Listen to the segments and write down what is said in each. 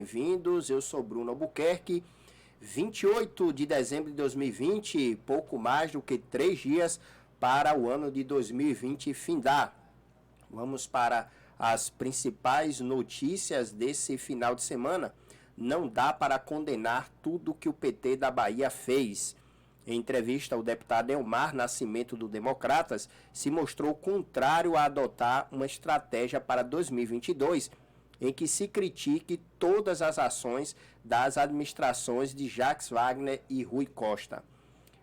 Bem-vindos, eu sou Bruno Albuquerque. 28 de dezembro de 2020, pouco mais do que 3 dias para o ano de 2020 findar. Vamos para as principais notícias desse final de semana. Não dá para condenar tudo que o PT da Bahia fez. Em entrevista, o deputado Elmar Nascimento, do Democratas, se mostrou contrário a adotar uma estratégia para 2022, em que se critique todas as ações das administrações de Jacques Wagner e Rui Costa.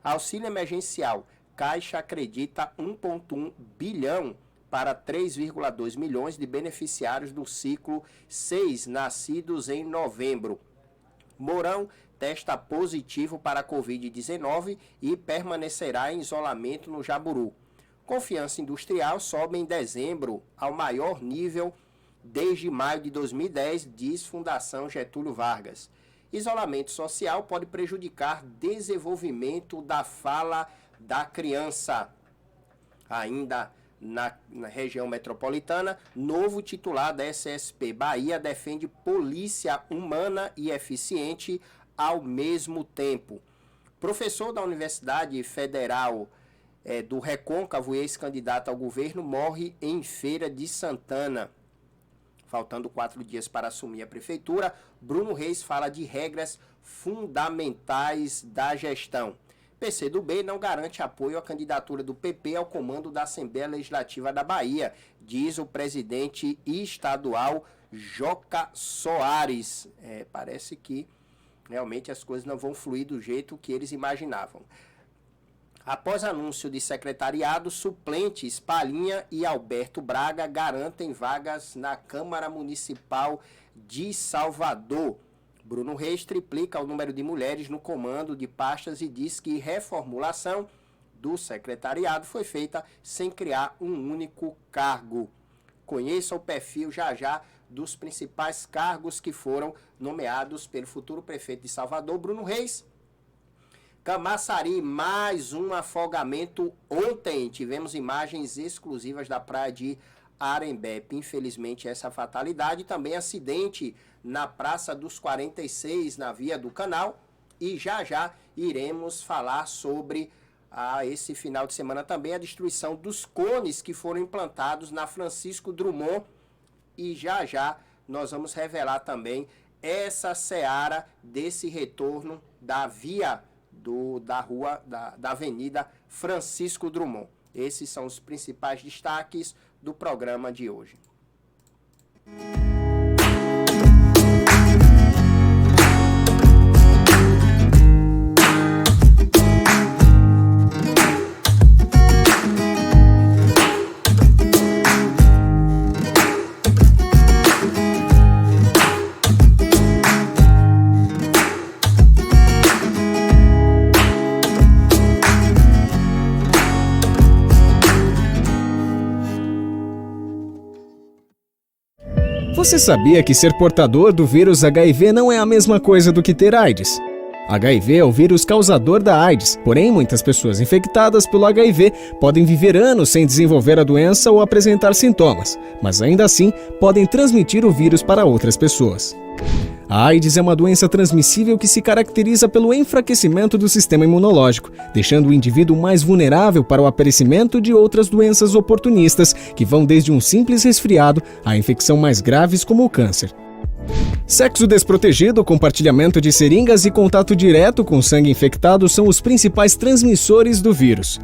Auxílio emergencial. Caixa acredita 1,1 bilhão para 3,2 milhões de beneficiários do ciclo 6, nascidos em novembro. Mourão testa positivo para a Covid-19 e permanecerá em isolamento no Jaburu. Confiança industrial sobe em dezembro ao maior nível desde maio de 2010, diz Fundação Getúlio Vargas. Isolamento social pode prejudicar desenvolvimento da fala da criança. Ainda na região metropolitana, novo titular da SSP Bahia defende polícia humana e eficiente ao mesmo tempo. Professor da Universidade Federal do Recôncavo e ex-candidato ao governo morre em Feira de Santana. Faltando 4 dias para assumir a prefeitura, Bruno Reis fala de regras fundamentais da gestão. PCdoB não garante apoio à candidatura do PP ao comando da Assembleia Legislativa da Bahia, diz o presidente estadual Joca Soares. Parece que realmente as coisas não vão fluir do jeito que eles imaginavam. Após anúncio de secretariado, suplentes Palhinha e Alberto Braga garantem vagas na Câmara Municipal de Salvador. Bruno Reis triplica o número de mulheres no comando de pastas e diz que reformulação do secretariado foi feita sem criar um único cargo. Conheça o perfil já dos principais cargos que foram nomeados pelo futuro prefeito de Salvador, Bruno Reis. Camaçari, mais um afogamento ontem. Tivemos imagens exclusivas da praia de Arembepe. Infelizmente, essa fatalidade. Também acidente na Praça dos 46, na Via do Canal. E já iremos falar sobre esse final de semana também a destruição dos cones que foram implantados na Francisco Drummond. E já nós vamos revelar também essa seara desse retorno da via da Avenida Francisco Drummond. Esses são os principais destaques do programa de hoje. Você sabia que ser portador do vírus HIV não é a mesma coisa do que ter AIDS? HIV é o vírus causador da AIDS, porém muitas pessoas infectadas pelo HIV podem viver anos sem desenvolver a doença ou apresentar sintomas, mas ainda assim podem transmitir o vírus para outras pessoas. A AIDS é uma doença transmissível que se caracteriza pelo enfraquecimento do sistema imunológico, deixando o indivíduo mais vulnerável para o aparecimento de outras doenças oportunistas, que vão desde um simples resfriado a infecção mais graves como o câncer. Sexo desprotegido, compartilhamento de seringas e contato direto com sangue infectado são os principais transmissores do vírus.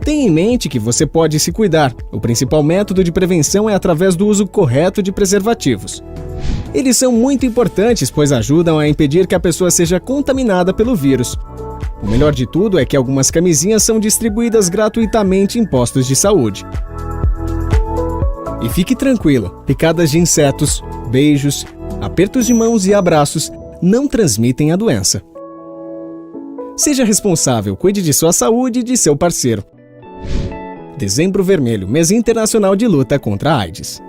Tenha em mente que você pode se cuidar. O principal método de prevenção é através do uso correto de preservativos. Eles são muito importantes, pois ajudam a impedir que a pessoa seja contaminada pelo vírus. O melhor de tudo é que algumas camisinhas são distribuídas gratuitamente em postos de saúde. E fique tranquilo, picadas de insetos, beijos, apertos de mãos e abraços não transmitem a doença. Seja responsável, cuide de sua saúde e de seu parceiro. Dezembro Vermelho, mês internacional de luta contra a AIDS.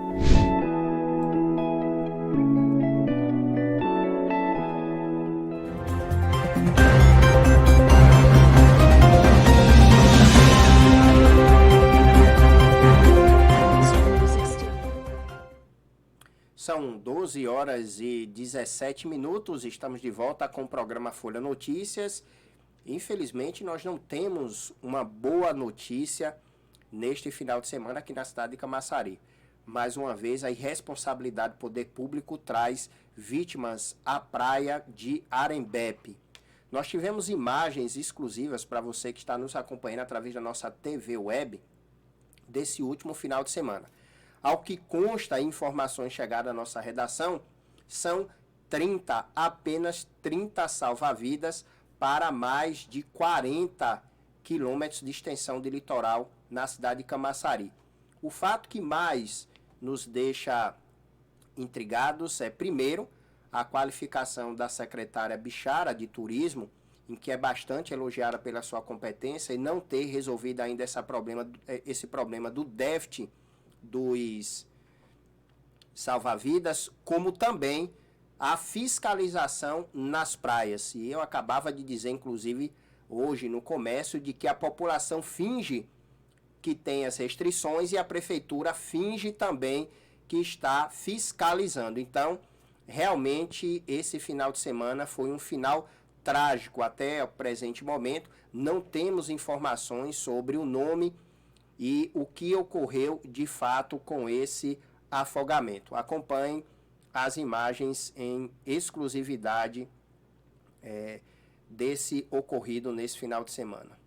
São 12 12 horas e 17 minutos, estamos de volta com o programa Folha Notícias. Infelizmente, nós não temos uma boa notícia neste final de semana aqui na cidade de Camaçari. Mais uma vez, a irresponsabilidade do poder público traz vítimas à praia de Arembepe. Nós tivemos imagens exclusivas para você que está nos acompanhando através da nossa TV web desse último final de semana. Ao que consta, informações chegadas à nossa redação, são apenas 30 salva-vidas para mais de 40 quilômetros de extensão de litoral na cidade de Camaçari. O fato que mais nos deixa intrigados é, primeiro, a qualificação da secretária Bichara de Turismo, em que é bastante elogiada pela sua competência e não ter resolvido ainda esse problema do déficit dos salva-vidas, como também a fiscalização nas praias. E eu acabava de dizer, inclusive, hoje no comércio, de que a população finge que tem as restrições e a prefeitura finge também que está fiscalizando. Então, realmente, esse final de semana foi um final trágico até o presente momento. Não temos informações sobre o nome e o que ocorreu de fato com esse afogamento. Acompanhe as imagens em exclusividade desse ocorrido nesse final de semana.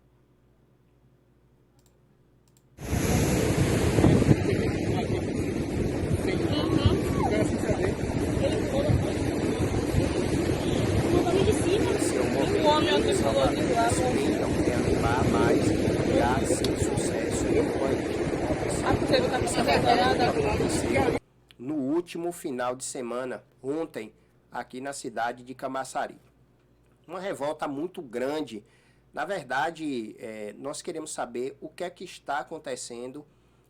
Esse é o momento que tentam reanimar, mas já sem sucesso no banho. No último final de semana, ontem, aqui na cidade de Camaçari. Uma revolta muito grande. Na verdade, nós queremos saber o que é que está acontecendo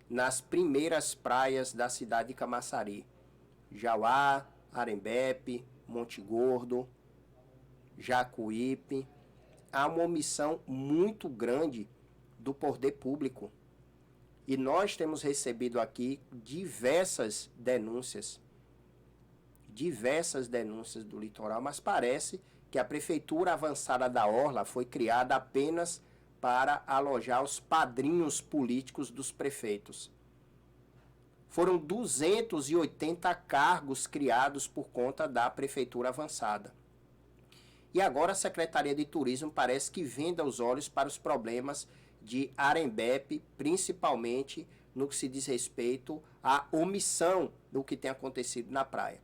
nas primeiras praias da cidade de Camaçari. Jauá, Arembepe, Monte Gordo, Jacuípe. Há uma omissão muito grande do poder público. E nós temos recebido aqui diversas denúncias do litoral, mas parece que a Prefeitura Avançada da Orla foi criada apenas para alojar os padrinhos políticos dos prefeitos. Foram 280 cargos criados por conta da Prefeitura Avançada. E agora a Secretaria de Turismo parece que venda os olhos para os problemas de Arembepe, principalmente no que se diz respeito à omissão do que tem acontecido na praia.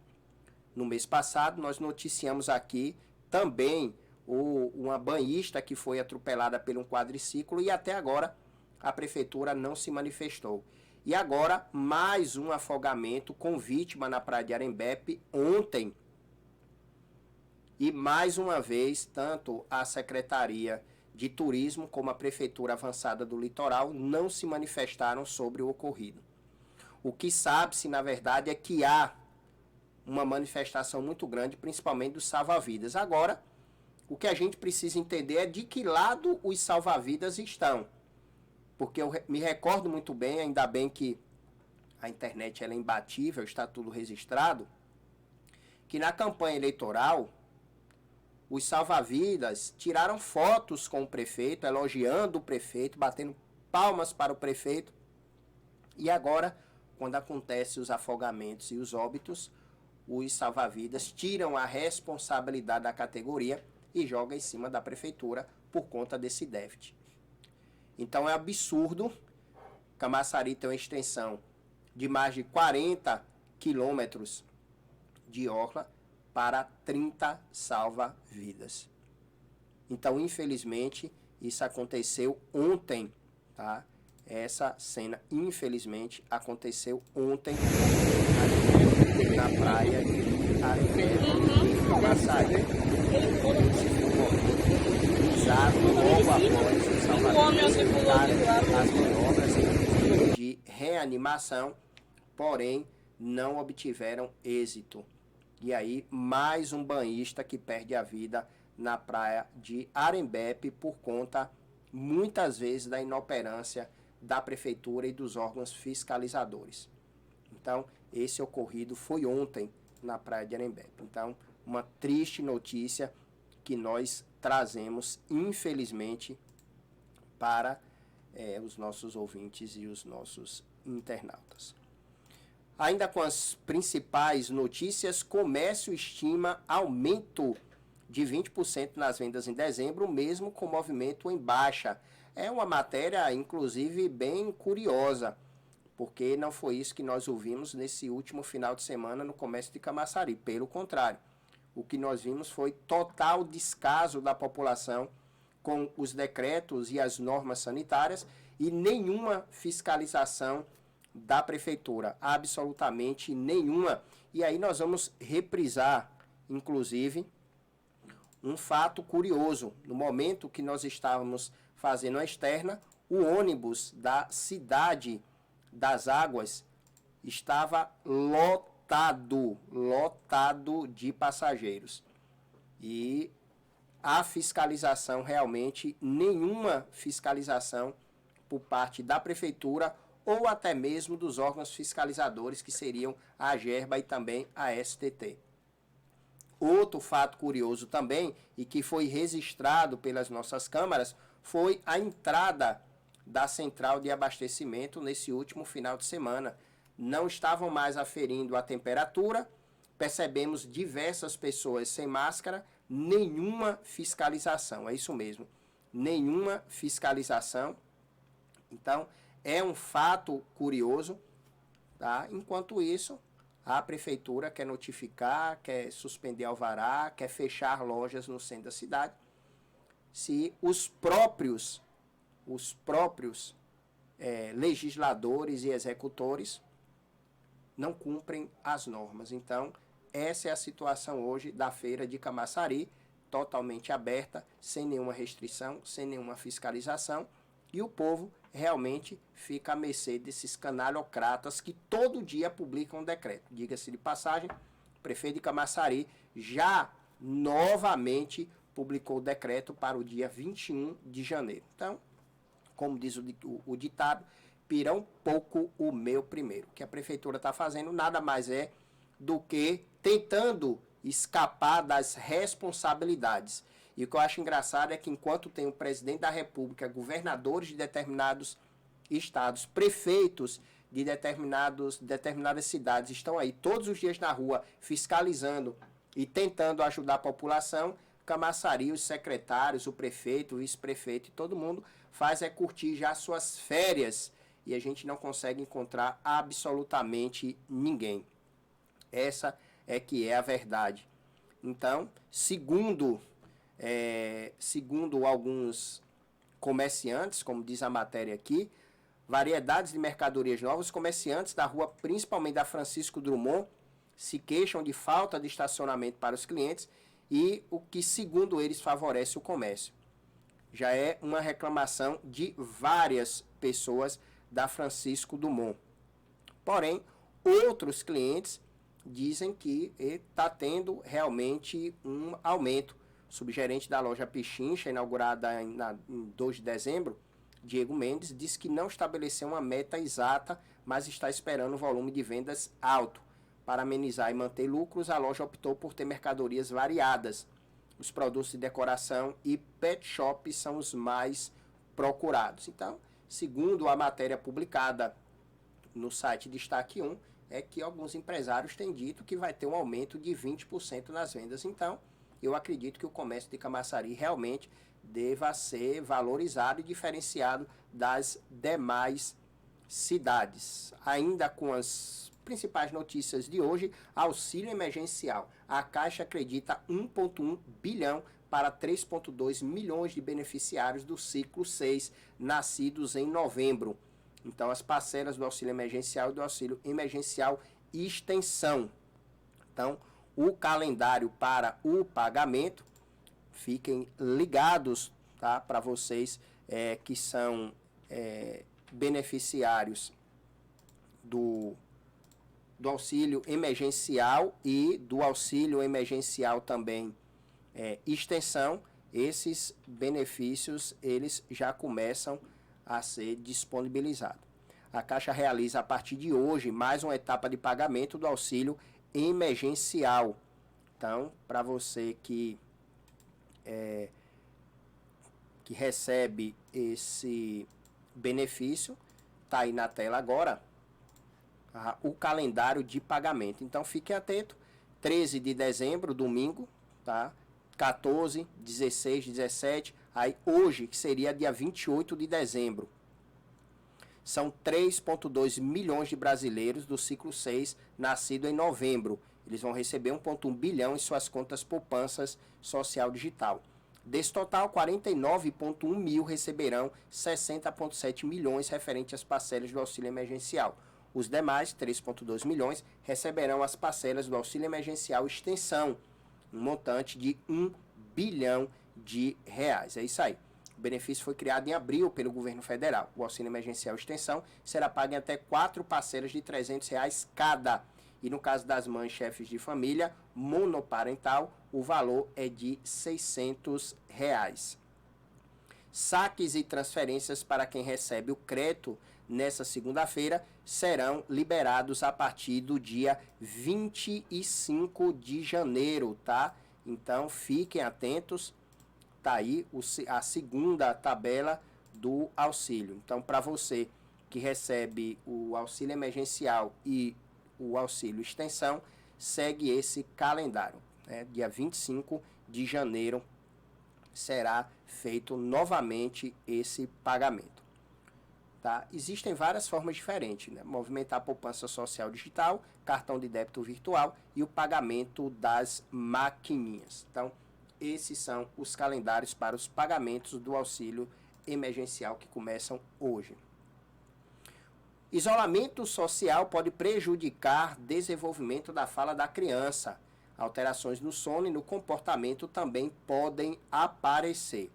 No mês passado, nós noticiamos aqui também uma banhista que foi atropelada por um quadriciclo e até agora a prefeitura não se manifestou. E agora, mais um afogamento com vítima na praia de Arembepe ontem. E mais uma vez, tanto a Secretaria de Turismo como a Prefeitura Avançada do Litoral não se manifestaram sobre o ocorrido. O que sabe-se, na verdade, é que há uma manifestação muito grande, principalmente dos salva-vidas. Agora, o que a gente precisa entender é de que lado os salva-vidas estão. Porque eu me recordo muito bem, ainda bem que a internet ela é imbatível, está tudo registrado, que na campanha eleitoral os salva-vidas tiraram fotos com o prefeito, elogiando o prefeito, batendo palmas para o prefeito. E agora, quando acontecem os afogamentos e os óbitos, os salva-vidas tiram a responsabilidade da categoria e jogam em cima da prefeitura por conta desse déficit. Então é absurdo. Camaçari tem uma extensão de mais de 40 quilômetros de orla para 30 salva-vidas. Então, infelizmente, isso aconteceu ontem, tá? Essa cena, infelizmente, aconteceu ontem na praia de Arembepe, Camaçari. Esse foi o momento usado logo após os salva-vidas executarem as manobras de reanimação, porém, não obtiveram êxito. E aí, mais um banhista que perde a vida na praia de Arembepe por conta, muitas vezes, da inoperância da prefeitura e dos órgãos fiscalizadores. Então, esse ocorrido foi ontem na praia de Arembepe. Então, uma triste notícia que nós trazemos, infelizmente, para os nossos ouvintes e os nossos internautas. Ainda com as principais notícias, comércio estima aumento de 20% nas vendas em dezembro, mesmo com movimento em baixa. É uma matéria, inclusive, bem curiosa, porque não foi isso que nós ouvimos nesse último final de semana no comércio de Camaçari. Pelo contrário, o que nós vimos foi total descaso da população com os decretos e as normas sanitárias e nenhuma fiscalização da prefeitura, absolutamente nenhuma. E aí nós vamos reprisar, inclusive, um fato curioso. No momento que nós estávamos fazendo a externa, o ônibus da Cidade das Águas estava lotado de passageiros. E a fiscalização, realmente, nenhuma fiscalização por parte da prefeitura ou até mesmo dos órgãos fiscalizadores, que seriam a AGERBA e também a STT. Outro fato curioso também, e que foi registrado pelas nossas câmaras, foi a entrada da central de abastecimento nesse último final de semana. Não estavam mais aferindo a temperatura, percebemos diversas pessoas sem máscara, nenhuma fiscalização, é isso mesmo, nenhuma fiscalização. Então, é um fato curioso, tá? Enquanto isso, a prefeitura quer notificar, quer suspender alvará, quer fechar lojas no centro da cidade, se os próprios legisladores e executores não cumprem as normas. Então, essa é a situação hoje da feira de Camaçari, totalmente aberta, sem nenhuma restrição, sem nenhuma fiscalização, e o povo realmente fica à mercê desses canalhocratas que todo dia publicam um decreto. Diga-se de passagem, o prefeito de Camaçari já novamente publicou o decreto para o dia 21 de janeiro. Então, como diz o ditado, pirão pouco o meu primeiro. O que a prefeitura está fazendo nada mais é do que tentando escapar das responsabilidades. E o que eu acho engraçado é que enquanto tem o presidente da República, governadores de determinados estados, prefeitos de determinadas cidades estão aí todos os dias na rua fiscalizando e tentando ajudar a população, Camaçari, os secretários, o prefeito, o vice-prefeito e todo mundo faz curtir já suas férias e a gente não consegue encontrar absolutamente ninguém. Essa é que é a verdade. Então, segundo alguns comerciantes, como diz a matéria aqui, variedades de mercadorias novas, os comerciantes da rua, principalmente da Francisco Drummond, se queixam de falta de estacionamento para os clientes e o que, segundo eles, favorece o comércio. Já é uma reclamação de várias pessoas da Francisco Drummond. Porém, outros clientes dizem que está tendo realmente um aumento. O subgerente da loja Pichincha, inaugurada em 2 de dezembro, Diego Mendes, disse que não estabeleceu uma meta exata, mas está esperando um volume de vendas alto. Para amenizar e manter lucros, a loja optou por ter mercadorias variadas. Os produtos de decoração e pet shop são os mais procurados. Então, segundo a matéria publicada no site Destaque 1, é que alguns empresários têm dito que vai ter um aumento de 20% nas vendas. Então, eu acredito que o comércio de Camaçari realmente deva ser valorizado e diferenciado das demais cidades. Ainda com as principais notícias de hoje, auxílio emergencial. A Caixa acredita 1,1 bilhão para 3,2 milhões de beneficiários do ciclo 6, nascidos em novembro. Então, as parcelas do auxílio emergencial e do auxílio emergencial extensão. Então, o calendário para o pagamento, fiquem ligados, tá? Para vocês que são beneficiários do auxílio emergencial e do auxílio emergencial também extensão, esses benefícios eles já começam a ser disponibilizados. A Caixa realiza a partir de hoje mais uma etapa de pagamento do auxílio emergencial. Então, para você que recebe esse benefício, tá aí na tela agora, o calendário de pagamento. Então, fique atento, 13 de dezembro, domingo, tá? 14, 16, 17, aí hoje, que seria dia 28 de dezembro. São 3,2 milhões de brasileiros do ciclo 6, nascido em novembro. Eles vão receber 1,1 bilhão em suas contas poupanças social digital. Desse total, 49,1 mil receberão 60,7 milhões referente às parcelas do auxílio emergencial. Os demais, 3,2 milhões, receberão as parcelas do auxílio emergencial extensão, um montante de 1 bilhão de reais. É isso aí. O benefício foi criado em abril pelo governo federal. O auxílio emergencial extensão será pago em até 4 parcelas de R$ 300 reais cada. E no caso das mães chefes de família monoparental, o valor é de R$ 600 reais. Saques e transferências para quem recebe o crédito nessa segunda-feira serão liberados a partir do dia 25 de janeiro, tá? Então, fiquem atentos. Tá aí a segunda tabela do auxílio. Então, para você que recebe o auxílio emergencial e o auxílio extensão, segue esse calendário. Dia 25 de janeiro será feito novamente esse pagamento. Tá? Existem várias formas diferentes, né? Movimentar a poupança social digital, cartão de débito virtual e o pagamento das maquininhas. Então, esses são os calendários para os pagamentos do auxílio emergencial que começam hoje. Isolamento social pode prejudicar o desenvolvimento da fala da criança. Alterações no sono e no comportamento também podem aparecer.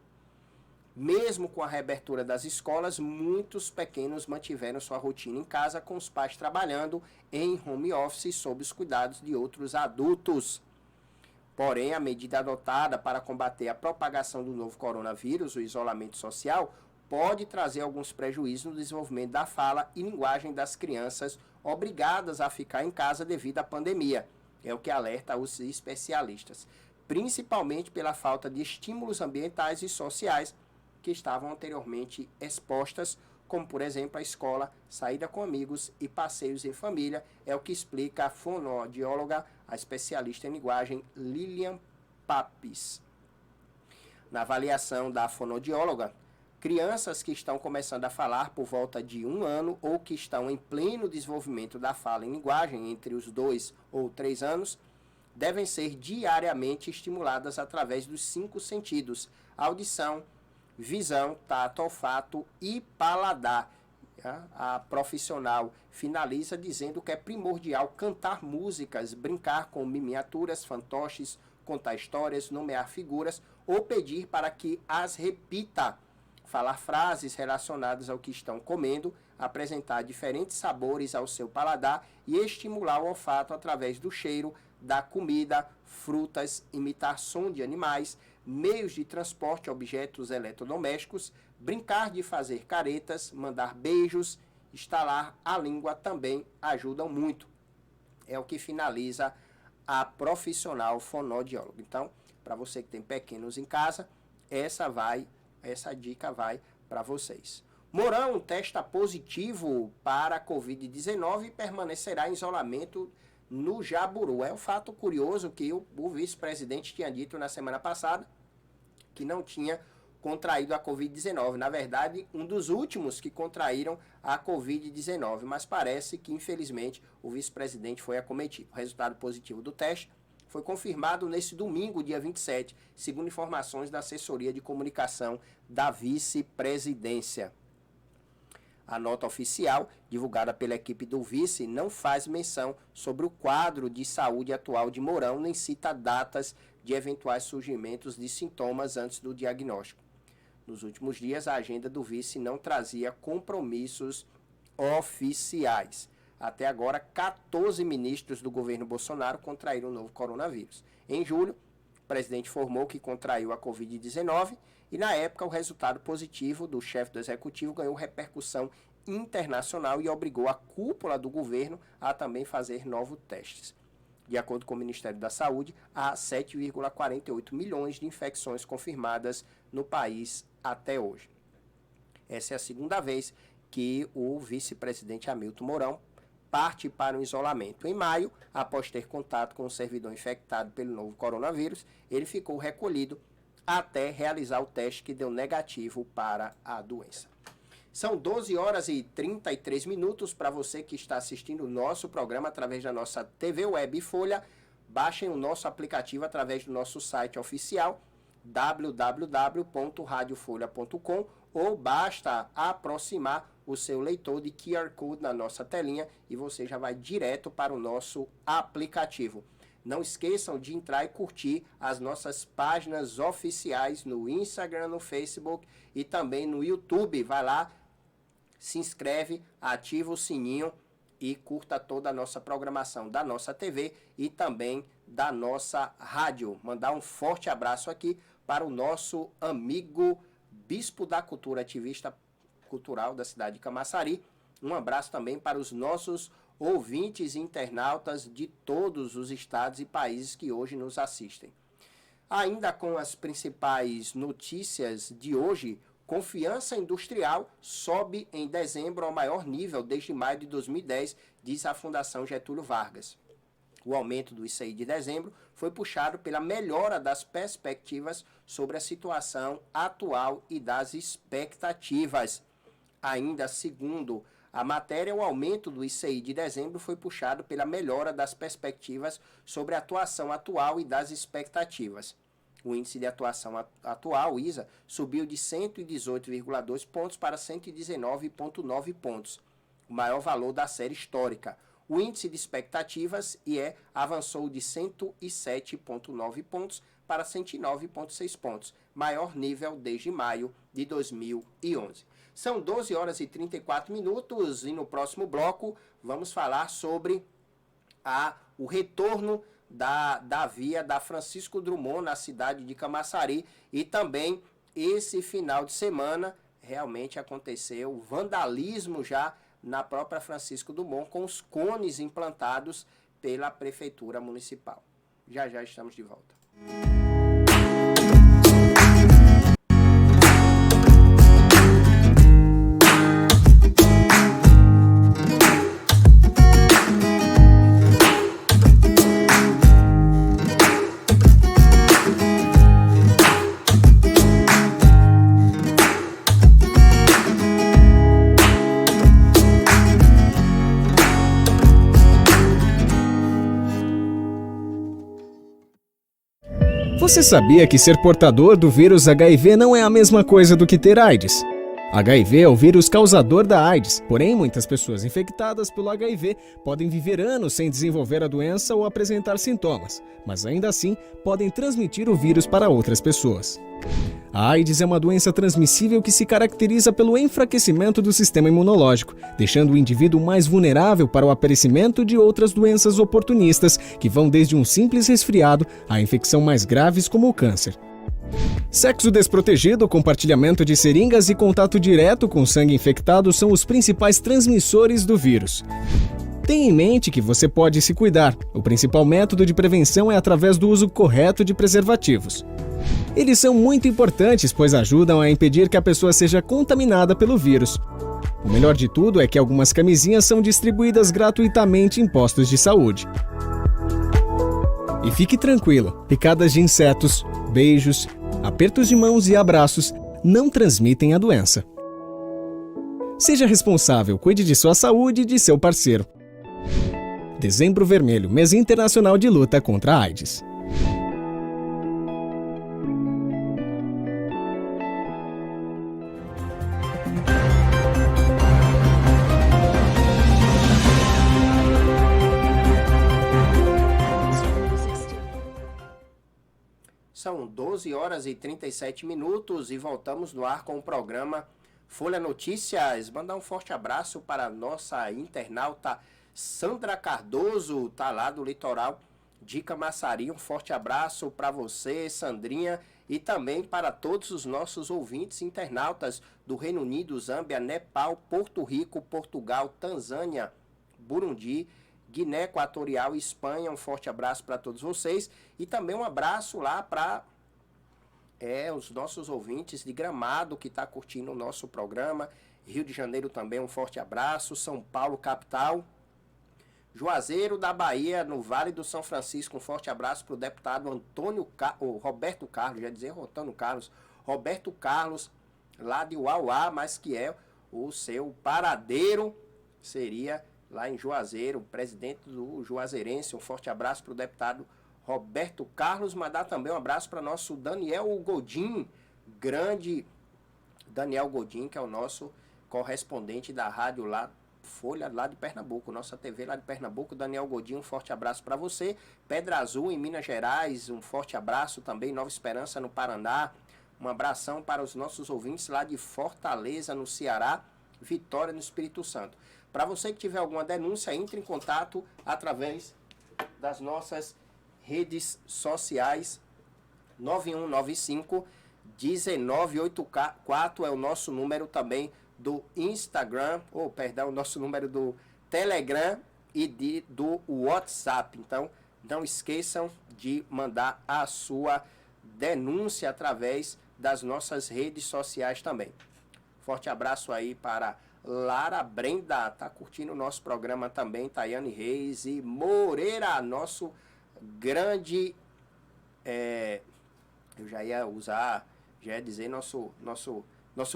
Mesmo com a reabertura das escolas, muitos pequenos mantiveram sua rotina em casa com os pais trabalhando em home office sob os cuidados de outros adultos. Porém, a medida adotada para combater a propagação do novo coronavírus, o isolamento social, pode trazer alguns prejuízos no desenvolvimento da fala e linguagem das crianças obrigadas a ficar em casa devido à pandemia. É o que alerta os especialistas, principalmente pela falta de estímulos ambientais e sociais que estavam anteriormente expostas, como, por exemplo, a escola, saída com amigos e passeios em família, é o que explica a fonoaudióloga, a especialista em linguagem Lilian Papis. Na avaliação da fonoaudióloga, crianças que estão começando a falar por volta de 1 ano ou que estão em pleno desenvolvimento da fala em linguagem entre os 2 ou 3 anos, devem ser diariamente estimuladas através dos 5 sentidos: audição, visão, tato, olfato e paladar. A profissional finaliza dizendo que é primordial cantar músicas, brincar com miniaturas, fantoches, contar histórias, nomear figuras ou pedir para que as repita, falar frases relacionadas ao que estão comendo, apresentar diferentes sabores ao seu paladar e estimular o olfato através do cheiro da comida, frutas, imitar som de animais, meios de transporte, objetos eletrodomésticos, brincar de fazer caretas, mandar beijos, estalar a língua também ajudam muito. É o que finaliza a profissional fonoaudióloga. Então, para você que tem pequenos em casa, essa dica vai para vocês. Mourão testa positivo para a Covid-19 e permanecerá em isolamento no Jaburu. É um fato curioso que o vice-presidente tinha dito na semana passada que não tinha contraído a Covid-19. Na verdade, um dos últimos que contraíram a Covid-19, mas parece que, infelizmente, o vice-presidente foi acometido. O resultado positivo do teste foi confirmado nesse domingo, dia 27, segundo informações da assessoria de comunicação da vice-presidência. A nota oficial, divulgada pela equipe do vice, não faz menção sobre o quadro de saúde atual de Mourão, nem cita datas de eventuais surgimentos de sintomas antes do diagnóstico. Nos últimos dias, a agenda do vice não trazia compromissos oficiais. Até agora, 14 ministros do governo Bolsonaro contraíram o novo coronavírus. Em julho, o presidente informou que contraiu a Covid-19 e, na época, o resultado positivo do chefe do executivo ganhou repercussão internacional e obrigou a cúpula do governo a também fazer novos testes. de acordo com o Ministério da Saúde, há 7,48 milhões de infecções confirmadas no país até hoje. Essa é a segunda vez que o vice-presidente Hamilton Mourão parte para o isolamento. Em maio, após ter contato com um servidor infectado pelo novo coronavírus, ele ficou recolhido até realizar o teste que deu negativo para a doença. São 12 horas e 33 minutos. Para você que está assistindo o nosso programa através da nossa TV Web Folha, baixem o nosso aplicativo através do nosso site oficial www.radiofolha.com ou basta aproximar o seu leitor de QR Code na nossa telinha e você já vai direto para o nosso aplicativo. Não esqueçam de entrar e curtir as nossas páginas oficiais no Instagram, no Facebook e também no YouTube. Vai lá, se inscreve, ativa o sininho e curta toda a nossa programação da nossa TV e também da nossa rádio. Mandar um forte abraço aqui para o nosso amigo Bispo da Cultura, ativista cultural da cidade de Camaçari. Um abraço também para os nossos ouvintes e internautas de todos os estados e países que hoje nos assistem. Ainda com as principais notícias de hoje, confiança industrial sobe em dezembro ao maior nível desde maio de 2010, diz a Fundação Getúlio Vargas. O aumento do ICI de dezembro foi puxado pela melhora das perspectivas sobre a situação atual e das expectativas. Ainda segundo a matéria, o aumento do ICI de dezembro foi puxado pela melhora das perspectivas sobre a atuação atual e das expectativas. O índice de atuação atual, o ISA, subiu de 118,2 pontos para 119,9 pontos, o maior valor da série histórica. O índice de expectativas, IE, avançou de 107,9 pontos para 109,6 pontos, maior nível desde maio de 2011. São 12 horas e 34 minutos e no próximo bloco vamos falar sobre o retorno da via da Francisco Drummond na cidade de Camaçari e também esse final de semana realmente aconteceu vandalismo já na própria Francisco Drummond com os cones implantados pela Prefeitura Municipal. Já já estamos de volta. Você sabia que ser portador do vírus HIV não é a mesma coisa do que ter AIDS? HIV é o vírus causador da AIDS, porém muitas pessoas infectadas pelo HIV podem viver anos sem desenvolver a doença ou apresentar sintomas, mas ainda assim podem transmitir o vírus para outras pessoas. A AIDS é uma doença transmissível que se caracteriza pelo enfraquecimento do sistema imunológico, deixando o indivíduo mais vulnerável para o aparecimento de outras doenças oportunistas, que vão desde um simples resfriado a infecção mais graves como o câncer. Sexo desprotegido, compartilhamento de seringas e contato direto com sangue infectado são os principais transmissores do vírus. Tenha em mente que você pode se cuidar. O principal método de prevenção é através do uso correto de preservativos. Eles são muito importantes, pois ajudam a impedir que a pessoa seja contaminada pelo vírus. O melhor de tudo é que algumas camisinhas são distribuídas gratuitamente em postos de saúde. E fique tranquila, picadas de insetos, beijos, apertos de mãos e abraços não transmitem a doença. Seja responsável, cuide de sua saúde e de seu parceiro. Dezembro Vermelho, mês internacional de luta contra a AIDS. São 12 horas e 37 minutos e voltamos no ar com o programa Folha Notícias. Mandar um forte abraço para a nossa internauta Sandra Cardoso, tá lá do litoral de Camaçari. Um forte abraço para você, Sandrinha, e também para todos os nossos ouvintes internautas do Reino Unido, Zâmbia, Nepal, Porto Rico, Portugal, Tanzânia, Burundi, Guiné Equatorial e Espanha. Um forte abraço para todos vocês. E também um abraço lá para os nossos ouvintes de Gramado que está curtindo o nosso programa. Rio de Janeiro também, um forte abraço. São Paulo, capital. Juazeiro da Bahia, no Vale do São Francisco, um forte abraço para o deputado Roberto Carlos, já dizer Antônio Carlos, Roberto Carlos, lá de Uauá, mas que é o seu paradeiro, seria lá em Juazeiro, presidente do Juazeirense. Um forte abraço para o deputado Roberto Carlos. Mandar também um abraço para nosso Daniel Godin, grande Daniel Godin, que é o nosso correspondente da rádio lá, Folha, lá de Pernambuco, nossa TV lá de Pernambuco. Daniel Godin, um forte abraço para você. Pedra Azul, em Minas Gerais, um forte abraço também. Nova Esperança, no Paraná. Um abração para os nossos ouvintes lá de Fortaleza, no Ceará. Vitória, no Espírito Santo. Para você que tiver alguma denúncia, entre em contato através das nossas redes sociais. 9195-1984 é o nosso número também do Instagram, nosso número do Telegram e do WhatsApp. Então, não esqueçam de mandar a sua denúncia através das nossas redes sociais também. Forte abraço aí para Lara Brenda, tá curtindo o nosso programa também, Tayane Reis e Moreira, nosso grande, eu já ia dizer nosso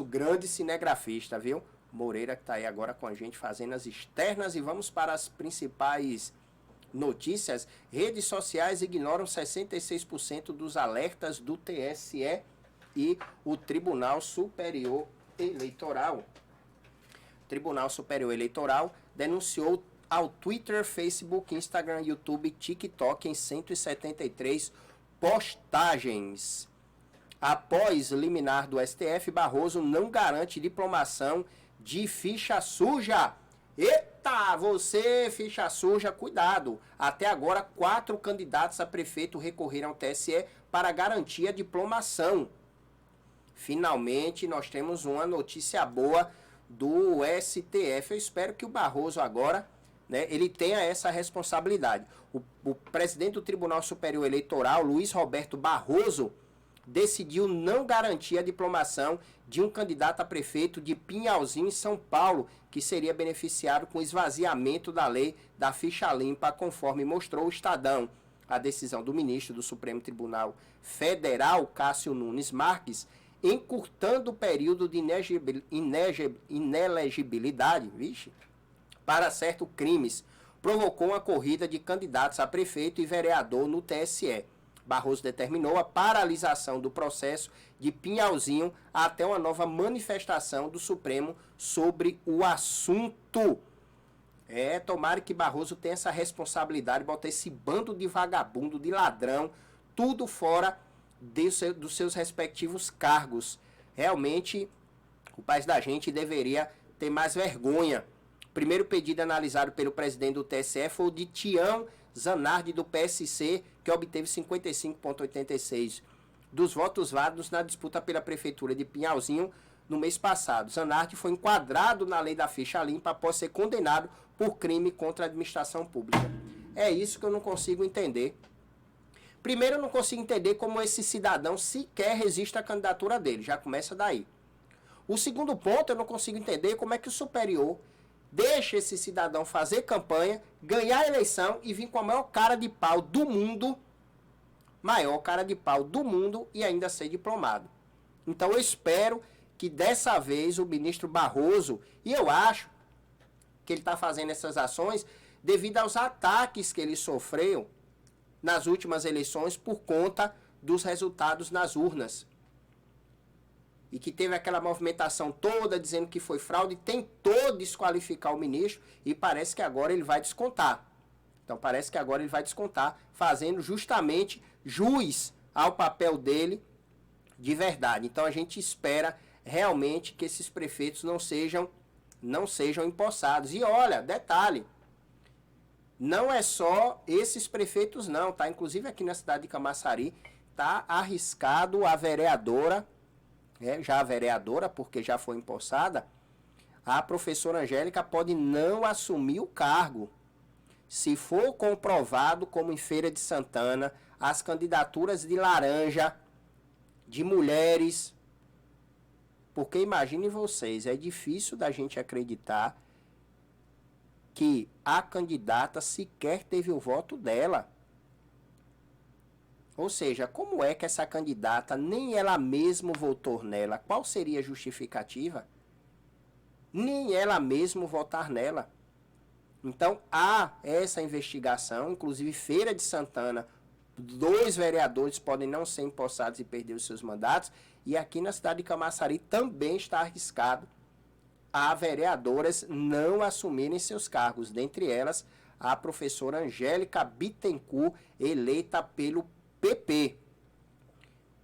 grande cinegrafista, viu? Moreira, que está aí agora com a gente fazendo as externas. E vamos para as principais notícias. Redes sociais ignoram 66% dos alertas do TSE e o Tribunal Superior Eleitoral. O Tribunal Superior Eleitoral denunciou ao Twitter, Facebook, Instagram, YouTube, TikTok em 173 postagens. Após liminar do STF, Barroso não garante diplomação de ficha suja. Eita, você, ficha suja, cuidado. Até agora, 4 candidatos a prefeito recorreram ao TSE para garantir a diplomação. Finalmente, nós temos uma notícia boa do STF. Eu espero que o Barroso agora, ele tenha essa responsabilidade. O presidente do Tribunal Superior Eleitoral, Luiz Roberto Barroso, decidiu não garantir a diplomação de um candidato a prefeito de Pinhalzinho, em São Paulo, que seria beneficiado com o esvaziamento da lei da ficha limpa, conforme mostrou o Estadão. A decisão do ministro do Supremo Tribunal Federal, Cássio Nunes Marques, encurtando o período de inelegibilidade para certos crimes, provocou uma corrida de candidatos a prefeito e vereador no TSE. Barroso determinou a paralisação do processo de Pinhalzinho até uma nova manifestação do Supremo sobre o assunto. Tomara que Barroso tenha essa responsabilidade, botar esse bando de vagabundo, de ladrão, tudo fora dos seus respectivos cargos. Realmente, o país da gente deveria ter mais vergonha. O primeiro pedido analisado pelo presidente do TSE foi o de Tião Zanardi, do PSC, que obteve 55,86% dos votos válidos na disputa pela prefeitura de Pinhalzinho no mês passado. Zanardi foi enquadrado na lei da ficha limpa após ser condenado por crime contra a administração pública. É isso que eu não consigo entender. Primeiro, eu não consigo entender como esse cidadão sequer resiste à candidatura dele. Já começa daí. O segundo ponto, eu não consigo entender como é que o superior deixa esse cidadão fazer campanha, ganhar a eleição e vir com a maior cara de pau do mundo, e ainda ser diplomado. Então eu espero que dessa vez o ministro Barroso, e eu acho que ele está fazendo essas ações devido aos ataques que ele sofreu nas últimas eleições por conta dos resultados nas urnas. E que teve aquela movimentação toda dizendo que foi fraude, tentou desqualificar o ministro e parece que agora ele vai descontar. Então parece que agora ele vai descontar, fazendo justamente jus ao papel dele de verdade. Então a gente espera realmente que esses prefeitos não sejam empossados. E olha, detalhe, não é só esses prefeitos não, tá? Inclusive aqui na cidade de Camaçari tá arriscado a vereadora, já a vereadora, porque já foi empossada, a professora Angélica pode não assumir o cargo. se for comprovado, como em Feira de Santana, as candidaturas de laranja, de mulheres, porque imaginem vocês, é difícil da gente acreditar que a candidata sequer teve o voto dela. Ou seja, como é que essa candidata nem ela mesma votou nela? Qual seria a justificativa? Nem ela mesma votar nela. Então, há essa investigação, inclusive Feira de Santana, 2 vereadores podem não ser empossados e perder os seus mandatos, e aqui na cidade de Camaçari também está arriscado a vereadoras não assumirem seus cargos, dentre elas a professora Angélica Bittencourt, eleita pelo PP.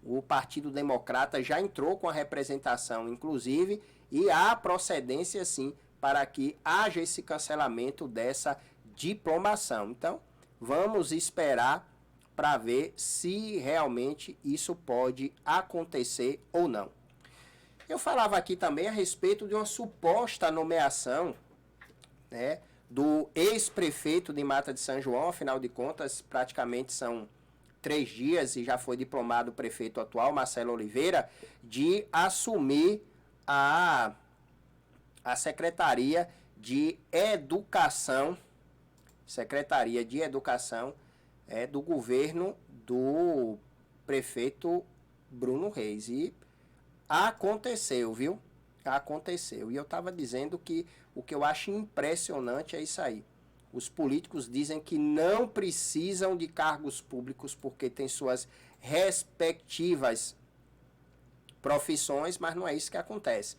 O Partido Democrata já entrou com a representação, inclusive, e há procedência, sim, para que haja esse cancelamento dessa diplomação. Então, vamos esperar para ver se realmente isso pode acontecer ou não. Eu falava aqui também a respeito de uma suposta nomeação, né, do ex-prefeito de Mata de São João. Afinal de contas, praticamente são 3 dias e já foi diplomado o prefeito atual, Marcelo Oliveira, de assumir a Secretaria de Educação, do governo do prefeito Bruno Reis. E aconteceu, viu? Aconteceu. E eu estava dizendo que o que eu acho impressionante é isso aí. Os políticos dizem que não precisam de cargos públicos porque têm suas respectivas profissões, mas não é isso que acontece.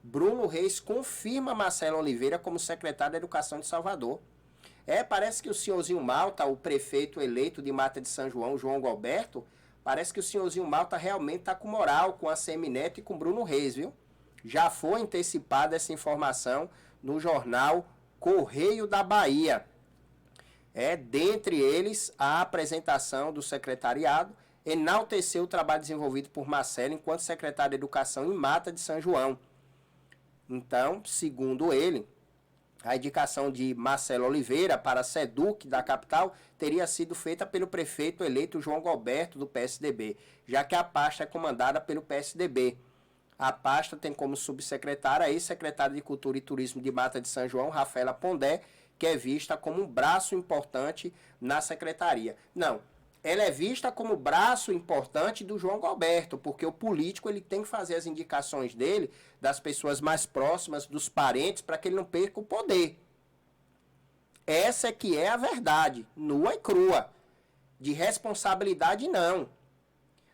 Bruno Reis confirma Marcelo Oliveira como secretário de Educação de Salvador. Parece que o senhorzinho Malta, o prefeito eleito de Mata de São João, João Galberto, parece que o senhorzinho Malta realmente está com moral com a Semineto e com Bruno Reis, viu? Já foi antecipada essa informação no jornal Correio da Bahia. Dentre eles, a apresentação do secretariado enalteceu o trabalho desenvolvido por Marcelo enquanto secretário de Educação em Mata de São João. Então, segundo ele, a indicação de Marcelo Oliveira para a SEDUC da capital teria sido feita pelo prefeito eleito João Galberto, do PSDB, já que a pasta é comandada pelo PSDB. A pasta tem como subsecretária a ex-secretária de Cultura e Turismo de Mata de São João, Rafaela Pondé, que é vista como um braço importante na secretaria. Não, ela é vista como braço importante do João Galberto, porque o político ele tem que fazer as indicações dele, das pessoas mais próximas, dos parentes, para que ele não perca o poder. Essa é que é a verdade, nua e crua. De responsabilidade, não.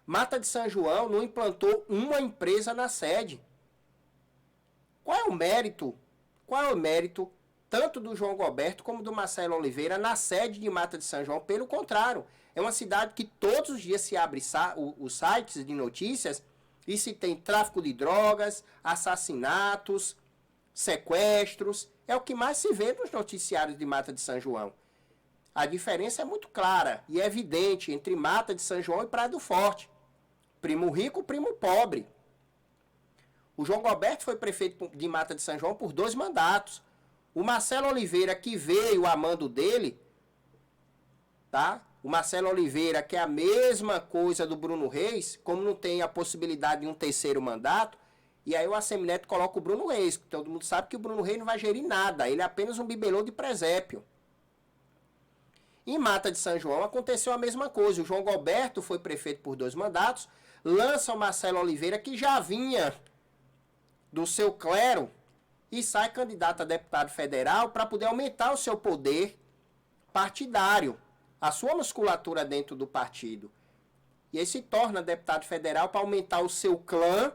Mata de São João não implantou uma empresa na sede. Qual é o mérito? Qual é o mérito tanto do João Galberto como do Marcelo Oliveira na sede de Mata de São João? Pelo contrário, é uma cidade que todos os dias se abre os sites de notícias e se tem tráfico de drogas, assassinatos, sequestros. É o que mais se vê nos noticiários de Mata de São João. A diferença é muito clara e evidente entre Mata de São João e Praia do Forte. Primo rico, primo pobre. O João Galberto foi prefeito de Mata de São João por 2 mandatos. O Marcelo Oliveira, que veio a mando dele, tá? O Marcelo Oliveira, que é a mesma coisa do Bruno Reis, como não tem a possibilidade de um 3º mandato, e aí o Assemineto coloca o Bruno Reis, que todo mundo sabe que o Bruno Reis não vai gerir nada, ele é apenas um bibelô de presépio. Em Mata de São João aconteceu a mesma coisa. O João Galberto foi prefeito por 2 mandatos, lança o Marcelo Oliveira, que já vinha do seu clero, e sai candidato a deputado federal para poder aumentar o seu poder partidário, a sua musculatura dentro do partido. E aí se torna deputado federal para aumentar o seu clã.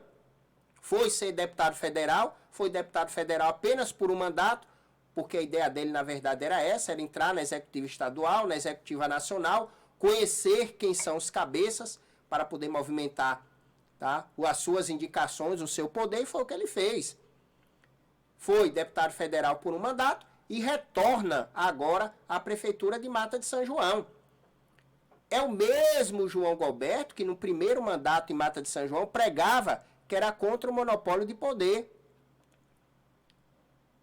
Foi ser deputado federal, foi deputado federal apenas por um mandato, porque a ideia dele, na verdade, era essa, era entrar na executiva estadual, na executiva nacional, conhecer quem são os cabeças para poder movimentar, tá, as suas indicações, o seu poder, e foi o que ele fez. Foi deputado federal por um mandato e retorna agora à prefeitura de Mata de São João. É o mesmo João Galberto que no primeiro mandato em Mata de São João pregava que era contra o monopólio de poder.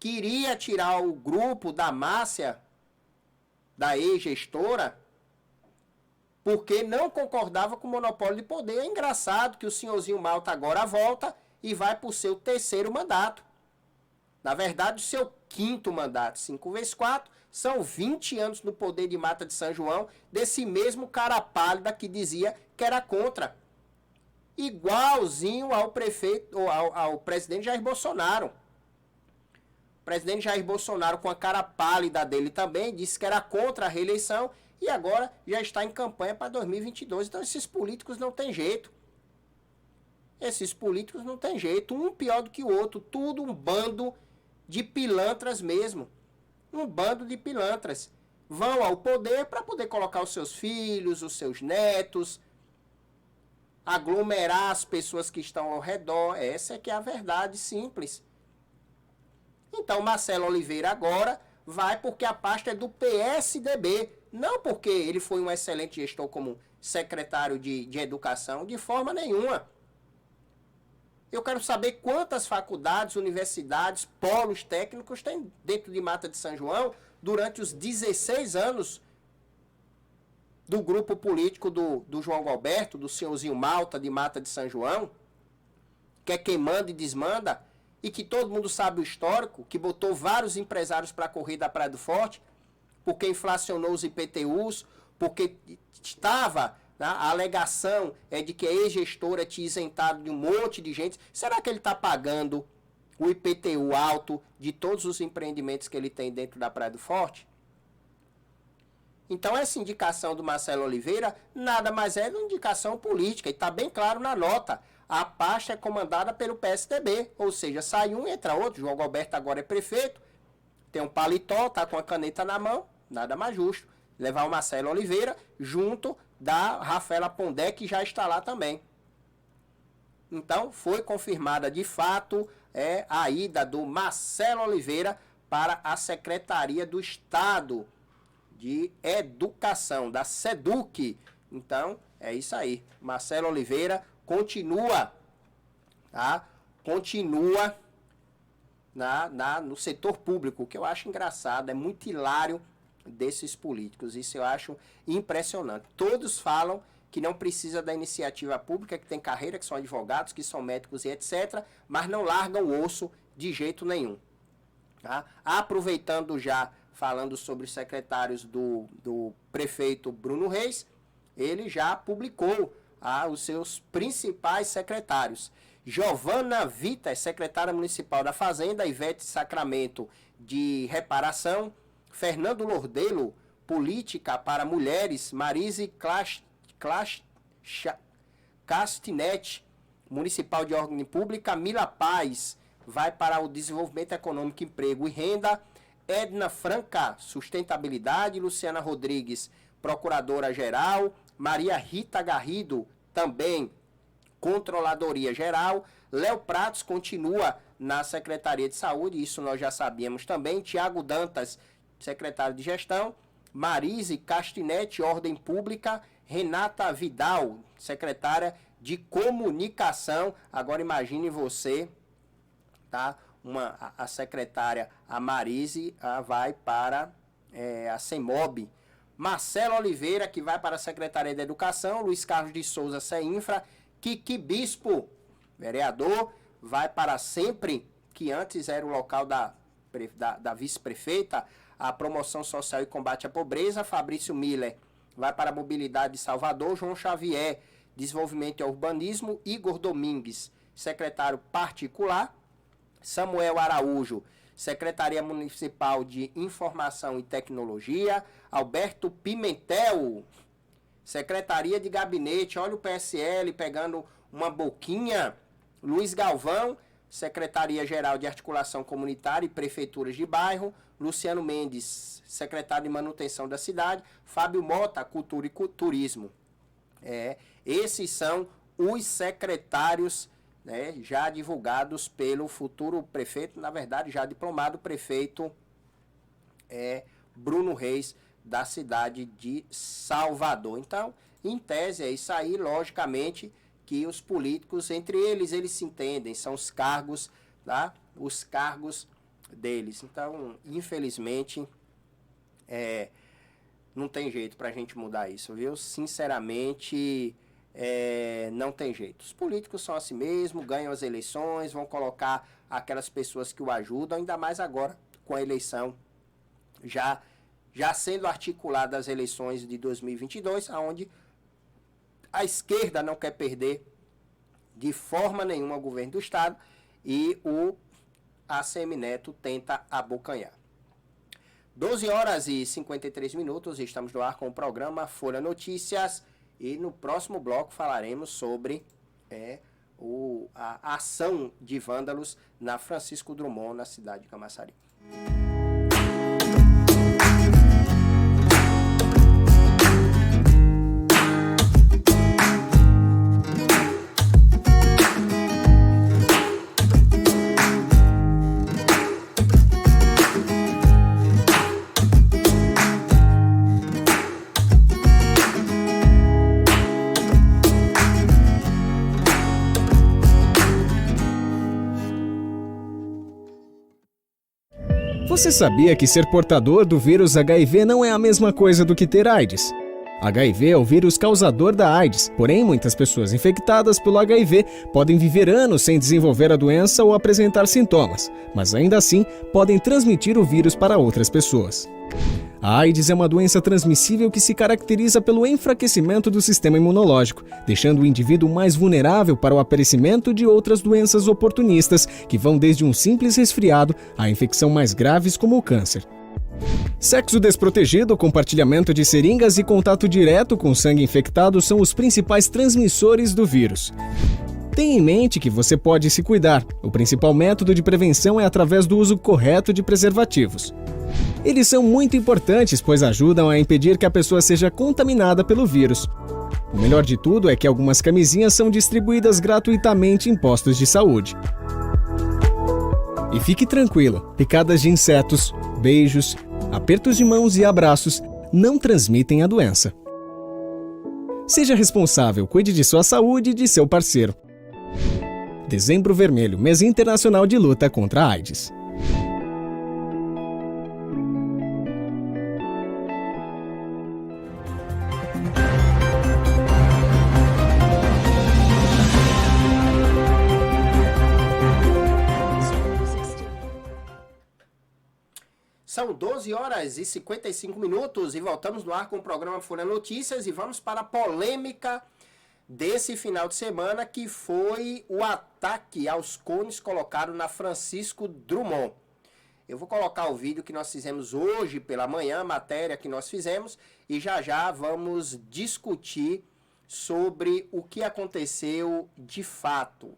Queria tirar o grupo da Márcia da ex-gestora, porque não concordava com o monopólio de poder. É engraçado que o senhorzinho Malta agora volta e vai para o seu terceiro mandato. Na verdade, o seu quinto mandato, 5 vezes 4, são 20 anos no poder de Mata de São João, desse mesmo cara pálida que dizia que era contra. Igualzinho ao prefeito, ou ao presidente Jair Bolsonaro. O presidente Jair Bolsonaro, com a cara pálida dele também, disse que era contra a reeleição e agora já está em campanha para 2022. Então esses políticos não tem jeito. Esses políticos não tem jeito. Um pior do que o outro. Tudo um bando de pilantras mesmo. Um bando de pilantras. Vão ao poder para poder colocar os seus filhos, os seus netos, aglomerar as pessoas que estão ao redor. Essa é que é a verdade simples. Então Marcelo Oliveira agora vai porque a pasta é do PSDB, não porque ele foi um excelente gestor como secretário de educação, de forma nenhuma. Eu quero saber quantas faculdades, universidades, polos técnicos tem dentro de Mata de São João durante os 16 anos do grupo político do João Alberto, do senhorzinho Malta de Mata de São João, que é quem manda e desmanda, e que todo mundo sabe o histórico, que botou vários empresários para correr da Praia do Forte, porque inflacionou os IPTUs, porque estava, né, a alegação é de que a ex-gestora tinha isentado de um monte de gente. Será que ele está pagando o IPTU alto de todos os empreendimentos que ele tem dentro da Praia do Forte? Então essa indicação do Marcelo Oliveira nada mais é uma indicação política, e está bem claro na nota. A pasta é comandada pelo PSDB, ou seja, sai um, entra outro. João Alberto agora é prefeito, tem um paletó, está com a caneta na mão, nada mais justo levar o Marcelo Oliveira junto da Rafaela Pondé, que já está lá também. Então foi confirmada de fato a ida do Marcelo Oliveira para a Secretaria do Estado de Educação, da SEDUC. Então é isso aí, Marcelo Oliveira continua, tá? Continua no setor público, que eu acho engraçado, é muito hilário desses políticos, isso eu acho impressionante. Todos falam que não precisa da iniciativa pública, que tem carreira, que são advogados, que são médicos e etc., mas não largam o osso de jeito nenhum. Tá? Aproveitando já, falando sobre os secretários do prefeito Bruno Reis, ele já publicou os seus principais secretários. Giovana Vita, secretária municipal da Fazenda, Ivete Sacramento, de Reparação, Fernando Lordelo, Política para Mulheres, Marise Castinetti, Municipal de Ordem Pública, Mila Paz, vai para o Desenvolvimento Econômico, Emprego e Renda, Edna Franca, Sustentabilidade, Luciana Rodrigues, Procuradora-Geral, Maria Rita Garrido, também Controladoria Geral, Léo Pratos continua na Secretaria de Saúde, isso nós já sabíamos também, Tiago Dantas, secretário de Gestão, Marise Castinetti, Ordem Pública, Renata Vidal, secretária de Comunicação. Agora imagine você, tá? A secretária, a Marise, vai para a CEMOB. Marcelo Oliveira, que vai para a Secretaria da Educação, Luiz Carlos de Souza, CEINFRA, Kiki Bispo, vereador, vai para Sempre, que antes era o local da vice-prefeita, a Promoção Social e Combate à Pobreza, Fabrício Miller, vai para a Mobilidade de Salvador, João Xavier, Desenvolvimento e Urbanismo, Igor Domingues, secretário particular, Samuel Araújo, Secretaria Municipal de Informação e Tecnologia, Alberto Pimentel, Secretaria de Gabinete, olha o PSL pegando uma boquinha, Luiz Galvão, Secretaria-Geral de Articulação Comunitária e Prefeituras de Bairro, Luciano Mendes, Secretário de Manutenção da Cidade, Fábio Mota, Cultura e Turismo. Esses são os secretários, né, já divulgados pelo futuro prefeito, na verdade já diplomado prefeito Bruno Reis, da cidade de Salvador. Então, em tese é isso aí, logicamente que os políticos, entre eles se entendem, são os cargos, tá? Os cargos deles. Então, infelizmente, não tem jeito para a gente mudar isso, viu? Sinceramente, não tem jeito. Os políticos são assim mesmo, ganham as eleições, vão colocar aquelas pessoas que o ajudam, ainda mais agora com a eleição já sendo articulada as eleições de 2022, onde a esquerda não quer perder de forma nenhuma o governo do Estado e o ACM Neto tenta abocanhar. 12 horas e 53 minutos, estamos no ar com o programa Folha Notícias e no próximo bloco falaremos sobre a ação de vândalos na Francisco Drummond, na cidade de Camaçari. Você sabia que ser portador do vírus HIV não é a mesma coisa do que ter AIDS? HIV é o vírus causador da AIDS, porém muitas pessoas infectadas pelo HIV podem viver anos sem desenvolver a doença ou apresentar sintomas, mas ainda assim podem transmitir o vírus para outras pessoas. A AIDS é uma doença transmissível que se caracteriza pelo enfraquecimento do sistema imunológico, deixando o indivíduo mais vulnerável para o aparecimento de outras doenças oportunistas, que vão desde um simples resfriado a infecção mais graves como o câncer. Sexo desprotegido, compartilhamento de seringas e contato direto com sangue infectado são os principais transmissores do vírus. Tenha em mente que você pode se cuidar. O principal método de prevenção é através do uso correto de preservativos. Eles são muito importantes, pois ajudam a impedir que a pessoa seja contaminada pelo vírus. O melhor de tudo é que algumas camisinhas são distribuídas gratuitamente em postos de saúde. E fique tranquilo, picadas de insetos, beijos, apertos de mãos e abraços não transmitem a doença. Seja responsável, cuide de sua saúde e de seu parceiro. Dezembro Vermelho, mês internacional de luta contra a AIDS. São 12 horas e 55 minutos e voltamos no ar com o programa Folha Notícias e vamos para a polêmica desse final de semana, que foi o ataque aos cones colocados na Francisco Drummond. Eu vou colocar o vídeo que nós fizemos hoje pela manhã, a matéria que nós fizemos, e já vamos discutir sobre o que aconteceu de fato.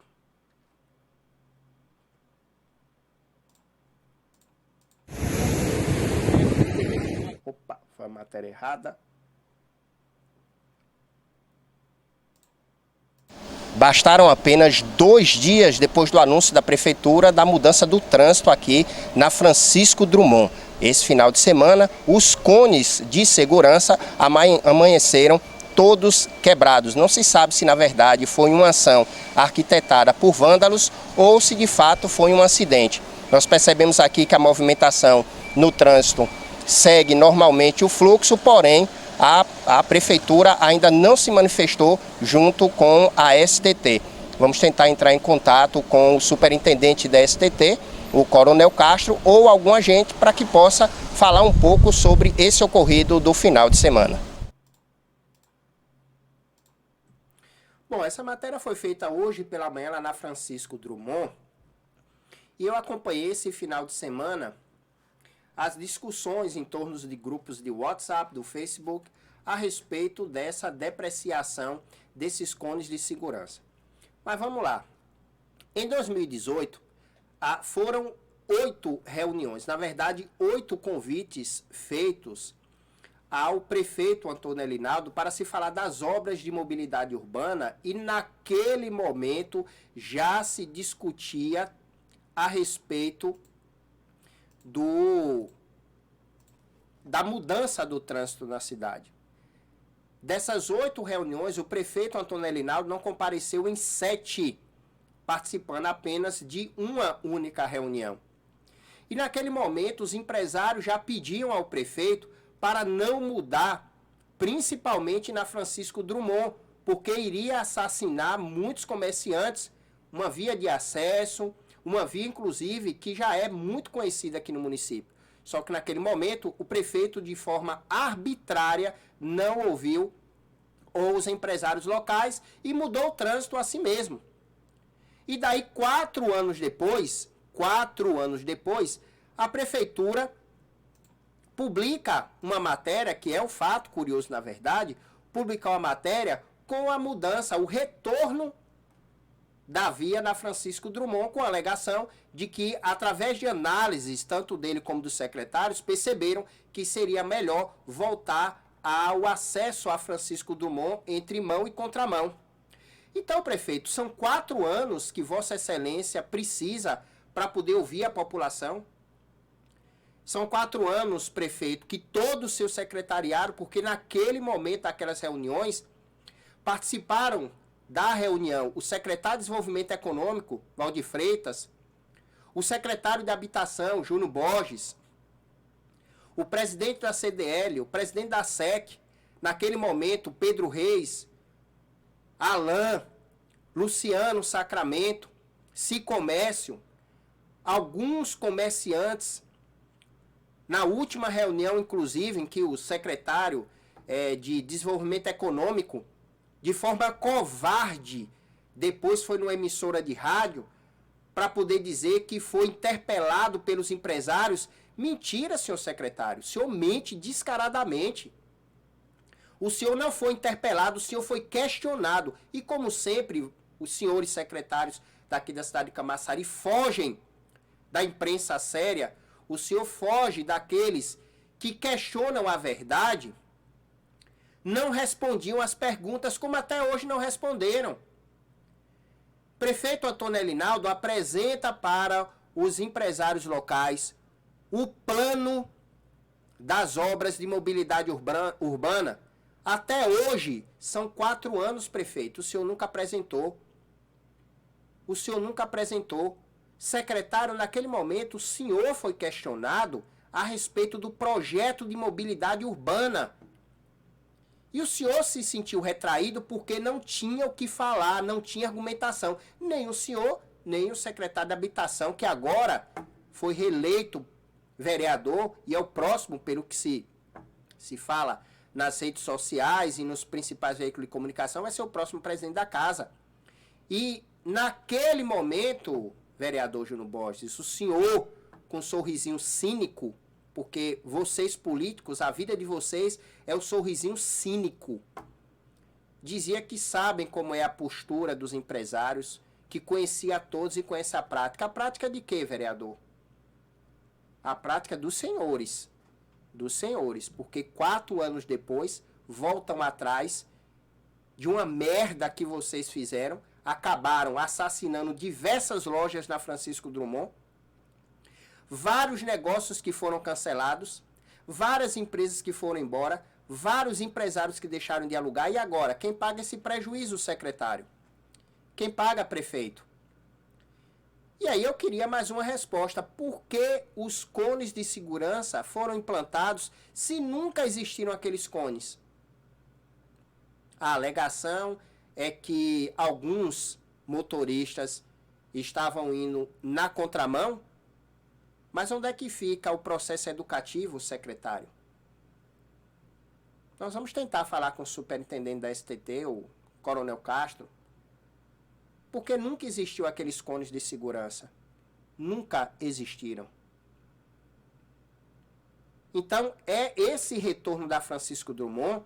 Opa, foi a matéria errada. Bastaram apenas 2 dias depois do anúncio da Prefeitura da mudança do trânsito aqui na Francisco Drummond. Esse final de semana, os cones de segurança amanheceram todos quebrados. Não se sabe se, na verdade, foi uma ação arquitetada por vândalos ou se, de fato, foi um acidente. Nós percebemos aqui que a movimentação no trânsito segue normalmente o fluxo, porém a Prefeitura ainda não se manifestou junto com a STT. Vamos tentar entrar em contato com o superintendente da STT, o Coronel Castro, ou algum agente para que possa falar um pouco sobre esse ocorrido do final de semana. Bom, essa matéria foi feita hoje pela manhã lá na Francisco Drummond e eu acompanhei esse final de semana as discussões em torno de grupos de WhatsApp, do Facebook, a respeito dessa depreciação desses cones de segurança. Mas vamos lá. Em 2018, foram 8 reuniões, na verdade, 8 convites feitos ao prefeito Antônio Elinaldo para se falar das obras de mobilidade urbana e naquele momento já se discutia a respeito da mudança do trânsito na cidade. Dessas 8 reuniões, o prefeito Antônio Elinaldo não compareceu em 7, participando apenas de uma única reunião. E naquele momento, os empresários já pediam ao prefeito para não mudar, principalmente na Francisco Drummond, porque iria assassinar muitos comerciantes, uma via de acesso, uma via, inclusive, que já é muito conhecida aqui no município. Só que naquele momento, o prefeito, de forma arbitrária, não ouviu os empresários locais e mudou o trânsito a si mesmo. E daí, 4 anos depois, a prefeitura publica uma matéria, que é um fato curioso na verdade, publicar uma matéria com a mudança, o retorno da via na Francisco Drummond, com a alegação de que, através de análises, tanto dele como dos secretários, perceberam que seria melhor voltar ao acesso a Francisco Drummond entre mão e contramão. Então, prefeito, são 4 anos que Vossa Excelência precisa para poder ouvir a população. São 4 anos, prefeito, que todo o seu secretariado, porque naquele momento daquelas reuniões, participaram da reunião o secretário de Desenvolvimento Econômico, Valdir Freitas, o secretário de Habitação, Júnior Borges, o presidente da CDL, o presidente da SEC, naquele momento, Pedro Reis, Alain, Luciano Sacramento, Cicomércio, alguns comerciantes. Na última reunião, inclusive, em que o secretário de Desenvolvimento Econômico, de forma covarde, depois foi numa emissora de rádio, para poder dizer que foi interpelado pelos empresários. Mentira, senhor secretário. O senhor mente descaradamente. O senhor não foi interpelado, o senhor foi questionado. E como sempre, os senhores secretários daqui da cidade de Camaçari fogem da imprensa séria, o senhor foge daqueles que questionam a verdade, não respondiam as perguntas, como até hoje não responderam. Prefeito Antônio Elinaldo apresenta para os empresários locais o plano das obras de mobilidade urbana. Até hoje, são 4 anos, prefeito, o senhor nunca apresentou. O senhor nunca apresentou. Secretário, naquele momento, o senhor foi questionado a respeito do projeto de mobilidade urbana. E o senhor se sentiu retraído porque não tinha o que falar, não tinha argumentação. Nem o senhor, nem o secretário de Habitação, que agora foi reeleito vereador e é o próximo, pelo que se fala nas redes sociais e nos principais veículos de comunicação, vai ser o próximo presidente da casa. E naquele momento, vereador Júnior Borges, o senhor, com um sorrisinho cínico, porque vocês políticos, a vida de vocês é o sorrisinho cínico, dizia que sabem como é a postura dos empresários, que conhecia a todos e conhece a prática. A prática de quê, vereador? A prática dos senhores. Dos senhores, porque 4 anos depois, voltam atrás de uma merda que vocês fizeram, acabaram assassinando diversas lojas na Francisco Drummond, vários negócios que foram cancelados, várias empresas que foram embora, vários empresários que deixaram de alugar. E agora, quem paga esse prejuízo, secretário? Quem paga, prefeito? E aí eu queria mais uma resposta. Por que os cones de segurança foram implantados se nunca existiram aqueles cones? A alegação é que alguns motoristas estavam indo na contramão. Mas onde é que fica o processo educativo, secretário? Nós vamos tentar falar com o superintendente da STT, o Coronel Castro, porque nunca existiu aqueles cones de segurança. Nunca existiram. Então, esse retorno da Francisco Drummond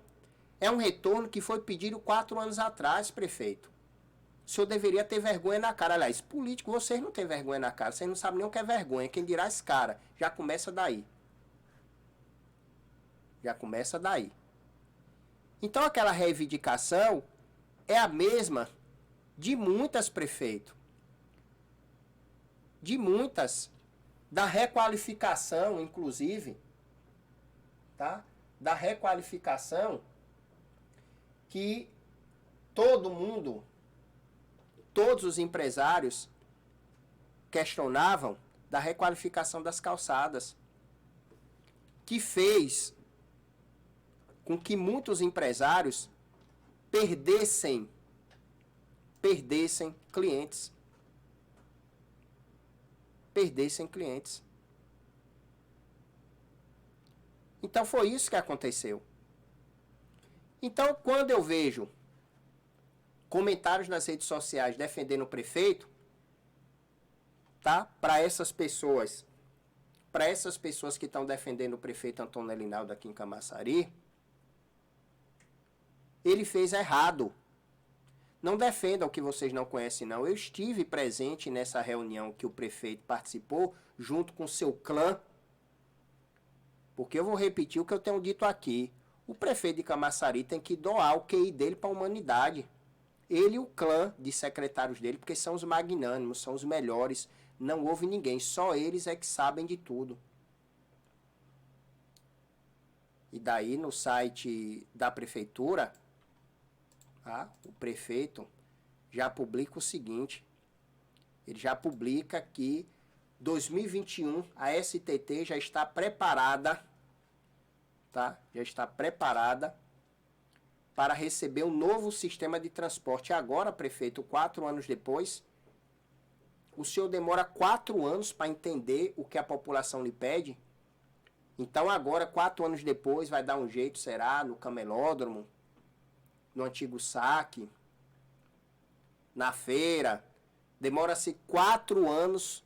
é um retorno que foi pedido 4 anos atrás, prefeito. O senhor deveria ter vergonha na cara. Aliás, político, vocês não têm vergonha na cara. Vocês não sabem nem o que é vergonha. Quem dirá esse cara? Já começa daí. Já começa daí. Então, aquela reivindicação é a mesma de muitas, prefeito. De muitas. Da requalificação, inclusive. Tá? Da requalificação que todo mundo, todos os empresários questionavam da requalificação das calçadas, que fez com que muitos empresários perdessem clientes. Perdessem clientes. Então foi isso que aconteceu. Então, quando eu vejo comentários nas redes sociais defendendo o prefeito, tá? Para essas pessoas que estão defendendo o prefeito Antônio Elinaldo aqui em Camaçari, ele fez errado. Não defenda o que vocês não conhecem, não. Eu estive presente nessa reunião que o prefeito participou, junto com seu clã, porque eu vou repetir o que eu tenho dito aqui. O prefeito de Camaçari tem que doar o QI dele para a humanidade. Ele e o clã de secretários dele, porque são os magnânimos, são os melhores. Não houve ninguém, só eles é que sabem de tudo. E daí no site da prefeitura, o prefeito já publica o seguinte, ele já publica que 2021 a STT já está preparada, tá? Já está preparada para receber um novo sistema de transporte. Agora, prefeito, 4 anos depois, o senhor demora 4 anos para entender o que a população lhe pede. Então agora, 4 anos depois, vai dar um jeito, será, no camelódromo, no antigo saque, na feira. Demora-se 4 anos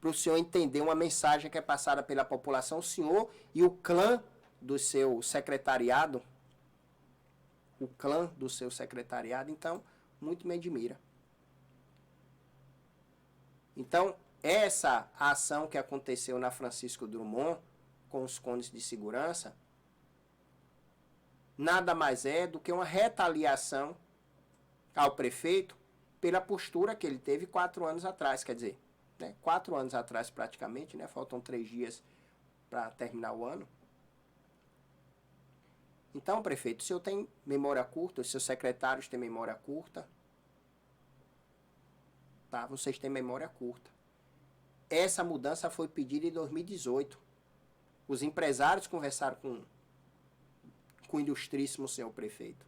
para o senhor entender uma mensagem que é passada pela população. O senhor e o clã do seu secretariado, então, muito me admira. Então, essa ação que aconteceu na Francisco Drummond, com os cones de segurança, nada mais é do que uma retaliação ao prefeito pela postura que ele teve 4 anos atrás, quer dizer, 4 anos atrás praticamente, faltam 3 dias para terminar o ano. Então, prefeito, o senhor tem memória curta, os seus secretários têm memória curta, tá? Vocês têm memória curta. Essa mudança foi pedida em 2018. Os empresários conversaram com o ilustríssimo senhor prefeito.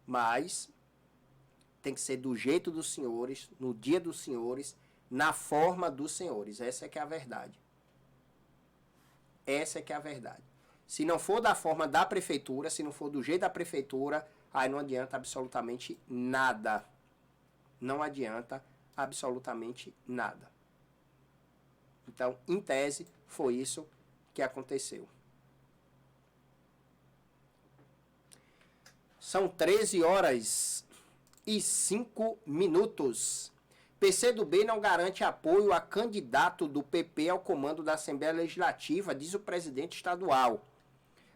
Mas tem que ser do jeito dos senhores, no dia dos senhores, na forma dos senhores. Essa é que é a verdade. Essa é que é a verdade. Se não for da forma da prefeitura, se não for do jeito da prefeitura, aí não adianta absolutamente nada. Não adianta absolutamente nada. Então, em tese, foi isso que aconteceu. São 13h05. PCdoB não garante apoio a candidato do PP ao comando da Assembleia Legislativa, diz o presidente estadual.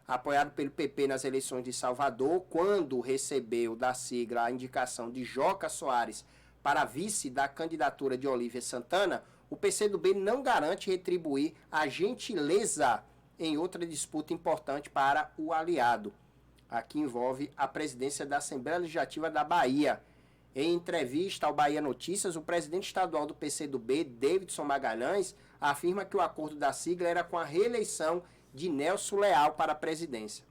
Apoiado pelo PP nas eleições de Salvador, quando recebeu da sigla a indicação de Joca Soares para vice da candidatura de Olívia Santana, o PCdoB não garante retribuir a gentileza em outra disputa importante para o aliado. Aqui envolve a presidência da Assembleia Legislativa da Bahia. Em entrevista ao Bahia Notícias, o presidente estadual do PCdoB, Davidson Magalhães, afirma que o acordo da sigla era com a reeleição de Nelson Leal para a presidência.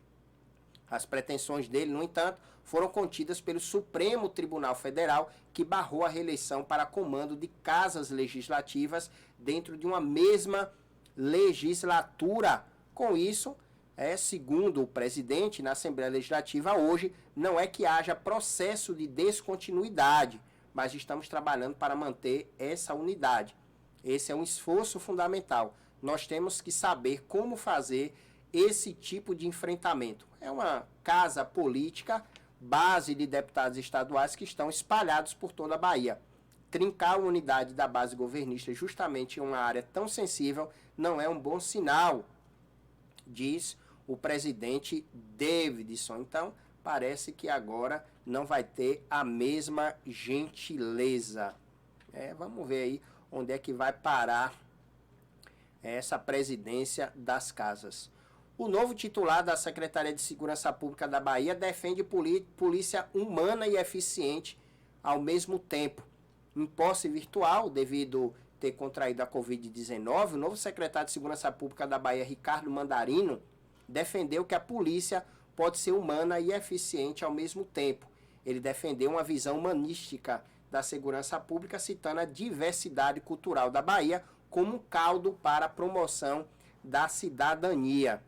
As pretensões dele, no entanto, foram contidas pelo Supremo Tribunal Federal, que barrou a reeleição para comando de casas legislativas dentro de uma mesma legislatura. Com isso, segundo o presidente, na Assembleia Legislativa hoje, não é que haja processo de descontinuidade, mas estamos trabalhando para manter essa unidade. Esse é um esforço fundamental. Nós temos que saber como fazer esse tipo de enfrentamento. É uma casa política, base de deputados estaduais que estão espalhados por toda a Bahia. Trincar a unidade da base governista justamente em uma área tão sensível não é um bom sinal, diz o presidente Davidson. Então, parece que agora não vai ter a mesma gentileza. Vamos ver aí onde é que vai parar essa presidência das casas. O novo titular da Secretaria de Segurança Pública da Bahia defende polícia humana e eficiente ao mesmo tempo. Em posse virtual, devido ter contraído a Covid-19, o novo secretário de Segurança Pública da Bahia, Ricardo Mandarino, defendeu que a polícia pode ser humana e eficiente ao mesmo tempo. Ele defendeu uma visão humanística da segurança pública, citando a diversidade cultural da Bahia como um caldo para a promoção da cidadania.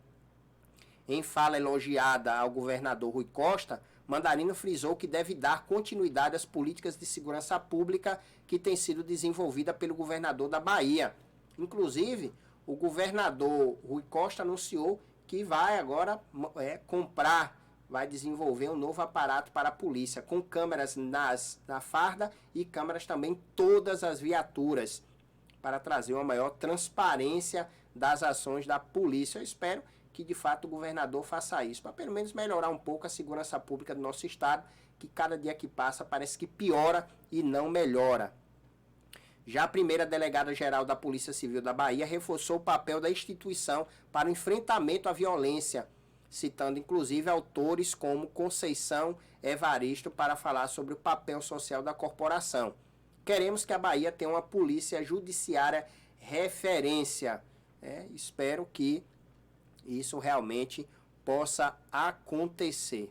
Em fala elogiada ao governador Rui Costa, Mandarino frisou que deve dar continuidade às políticas de segurança pública que têm sido desenvolvidas pelo governador da Bahia. Inclusive, o governador Rui Costa anunciou que vai agora vai desenvolver um novo aparato para a polícia, com câmeras na farda e câmeras também em todas as viaturas, para trazer uma maior transparência das ações da polícia. Eu espero que de fato o governador faça isso, para pelo menos melhorar um pouco a segurança pública do nosso estado, que cada dia que passa parece que piora e não melhora. Já a primeira delegada-geral da Polícia Civil da Bahia reforçou o papel da instituição para o enfrentamento à violência, citando inclusive autores como Conceição Evaristo para falar sobre o papel social da corporação. Queremos que a Bahia tenha uma polícia judiciária referência. Espero que isso realmente possa acontecer.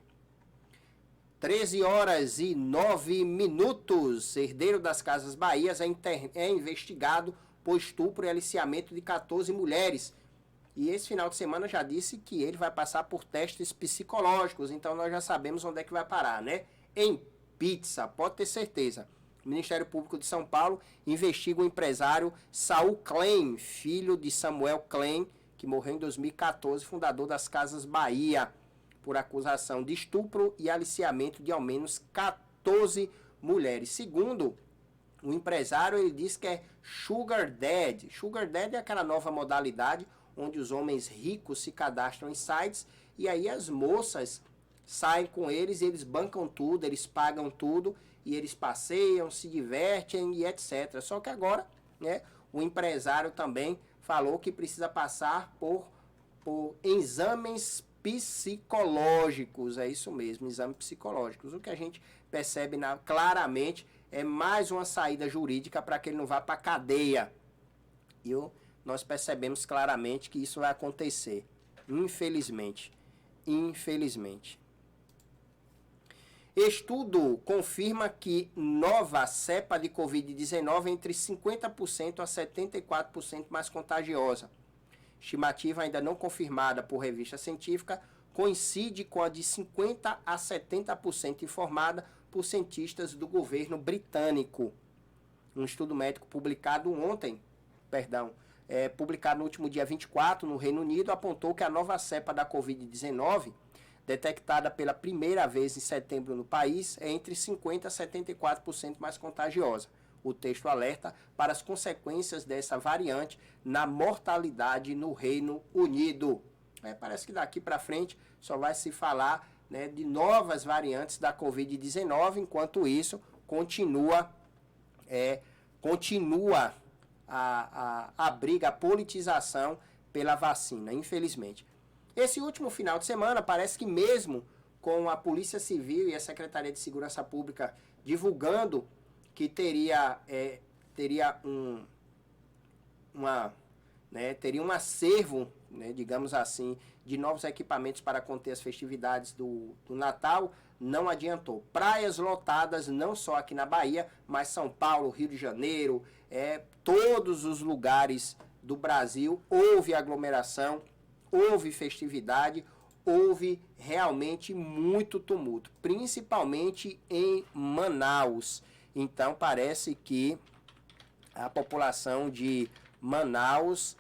13h09. Herdeiro das Casas Bahias é investigado por estupro e aliciamento de 14 mulheres. E esse final de semana já disse que ele vai passar por testes psicológicos. Então nós já sabemos onde é que vai parar, né? Em pizza, pode ter certeza. O Ministério Público de São Paulo investiga o empresário Saul Klein, filho de Samuel Klein, que morreu em 2014, fundador das Casas Bahia, por acusação de estupro e aliciamento de ao menos 14 mulheres. Segundo o empresário, ele diz que é Sugar Daddy. Sugar Daddy é aquela nova modalidade onde os homens ricos se cadastram em sites e aí as moças saem com eles e eles bancam tudo, eles pagam tudo e eles passeiam, se divertem e etc. Só que agora, né, o empresário também falou que precisa passar por exames psicológicos. É isso mesmo, exames psicológicos. O que a gente percebe claramente é mais uma saída jurídica para que ele não vá para a cadeia. E nós percebemos claramente que isso vai acontecer. Infelizmente. Estudo confirma que nova cepa de Covid-19 é entre 50% a 74% mais contagiosa. Estimativa ainda não confirmada por revista científica coincide com a de 50% a 70% informada por cientistas do governo britânico. Um estudo médico publicado no último dia 24 no Reino Unido, apontou que a nova cepa da Covid-19, detectada pela primeira vez em setembro no país, é entre 50% a 74% mais contagiosa. O texto alerta para as consequências dessa variante na mortalidade no Reino Unido. Parece que daqui para frente só vai se falar, né, de novas variantes da Covid-19, enquanto isso continua a briga, a politização pela vacina, infelizmente. Esse último final de semana, parece que mesmo com a Polícia Civil e a Secretaria de Segurança Pública divulgando que teria um acervo, né, digamos assim, de novos equipamentos para conter as festividades do Natal, não adiantou. Praias lotadas, não só aqui na Bahia, mas São Paulo, Rio de Janeiro, todos os lugares do Brasil, houve aglomeração, houve festividade, houve realmente muito tumulto, principalmente em Manaus. Então parece que a população de Manaus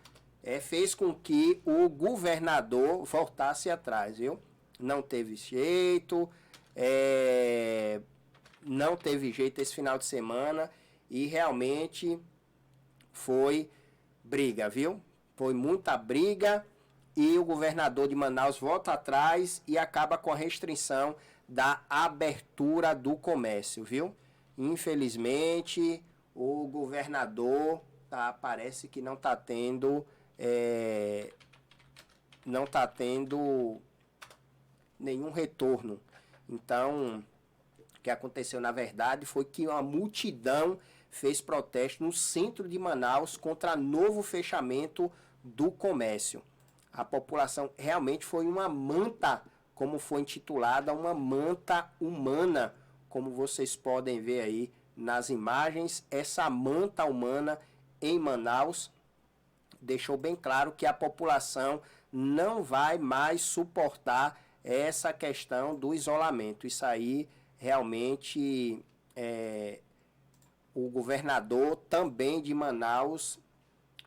fez com que o governador voltasse atrás, viu? Não teve jeito esse final de semana e realmente foi briga, viu? Foi muita briga e o governador de Manaus volta atrás e acaba com a restrição da abertura do comércio, viu? Infelizmente, o governador parece que não está tendo nenhum retorno. Então, o que aconteceu na verdade foi que uma multidão fez protesto no centro de Manaus contra novo fechamento do comércio. A população realmente foi uma manta, como foi intitulada, uma manta humana, como vocês podem ver aí nas imagens. Essa manta humana em Manaus deixou bem claro que a população não vai mais suportar essa questão do isolamento. Isso aí realmente o governador também de Manaus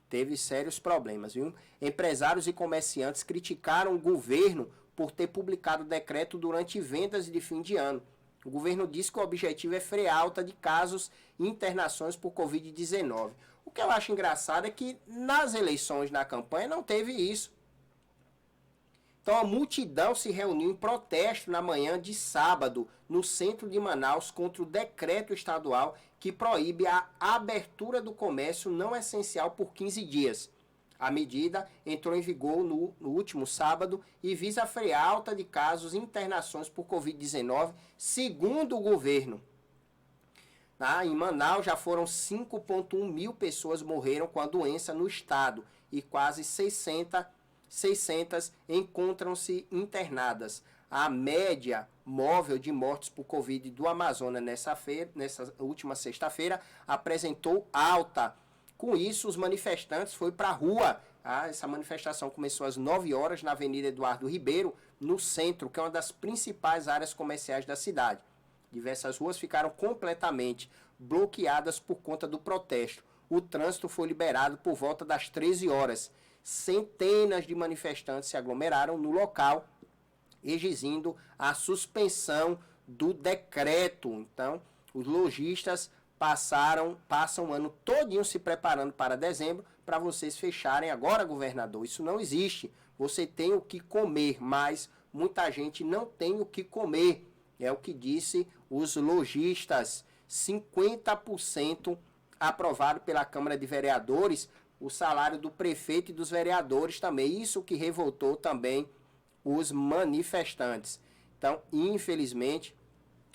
teve sérios problemas, viu? Empresários e comerciantes criticaram o governo por ter publicado decreto durante vendas de fim de ano. O governo disse que o objetivo é frear a alta de casos e internações por Covid-19. O que eu acho engraçado é que nas eleições, na campanha, não teve isso. Então a multidão se reuniu em protesto na manhã de sábado no centro de Manaus contra o decreto estadual que proíbe a abertura do comércio não essencial por 15 dias. A medida entrou em vigor no último sábado e visa frear a alta de casos e internações por Covid-19, segundo o governo. Em Manaus já foram 5,1 mil pessoas morreram com a doença no estado e quase 600 encontram-se internadas. A média móvel de mortes por Covid do Amazonas nessa última sexta-feira apresentou alta. Com isso, os manifestantes foram para a rua. Essa manifestação começou às 9 horas na Avenida Eduardo Ribeiro, no centro, que é uma das principais áreas comerciais da cidade. Diversas ruas ficaram completamente bloqueadas por conta do protesto. O trânsito foi liberado por volta das 13 horas. Centenas de manifestantes se aglomeraram no local, exigindo a suspensão do decreto. Então, os lojistas passam o ano todinho se preparando para dezembro, para vocês fecharem agora, governador. Isso não existe. Você tem o que comer, mas muita gente não tem o que comer. É o que disse os lojistas. 50% aprovado pela Câmara de Vereadores, o salário do prefeito e dos vereadores também. Isso que revoltou também os manifestantes. Então, infelizmente,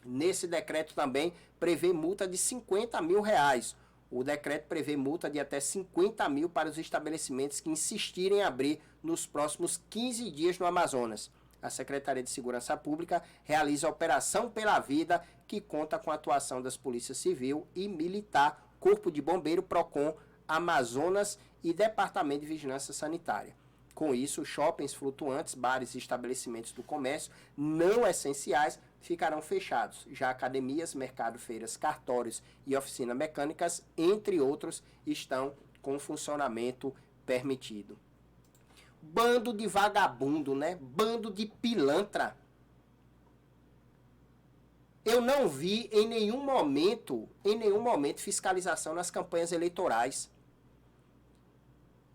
nesse decreto também prevê multa de 50 mil reais. O decreto prevê multa de até 50 mil para os estabelecimentos que insistirem em abrir nos próximos 15 dias no Amazonas. A Secretaria de Segurança Pública realiza a Operação Pela Vida, que conta com a atuação das Polícias Civil e Militar, Corpo de Bombeiro, PROCON, Amazonas e Departamento de Vigilância Sanitária. Com isso, shoppings flutuantes, bares e estabelecimentos do comércio não essenciais ficarão fechados. Já academias, mercado, feiras, cartórios e oficinas mecânicas, entre outros, estão com funcionamento permitido. Bando de vagabundo, né? Bando de pilantra. Eu não vi em nenhum momento fiscalização nas campanhas eleitorais.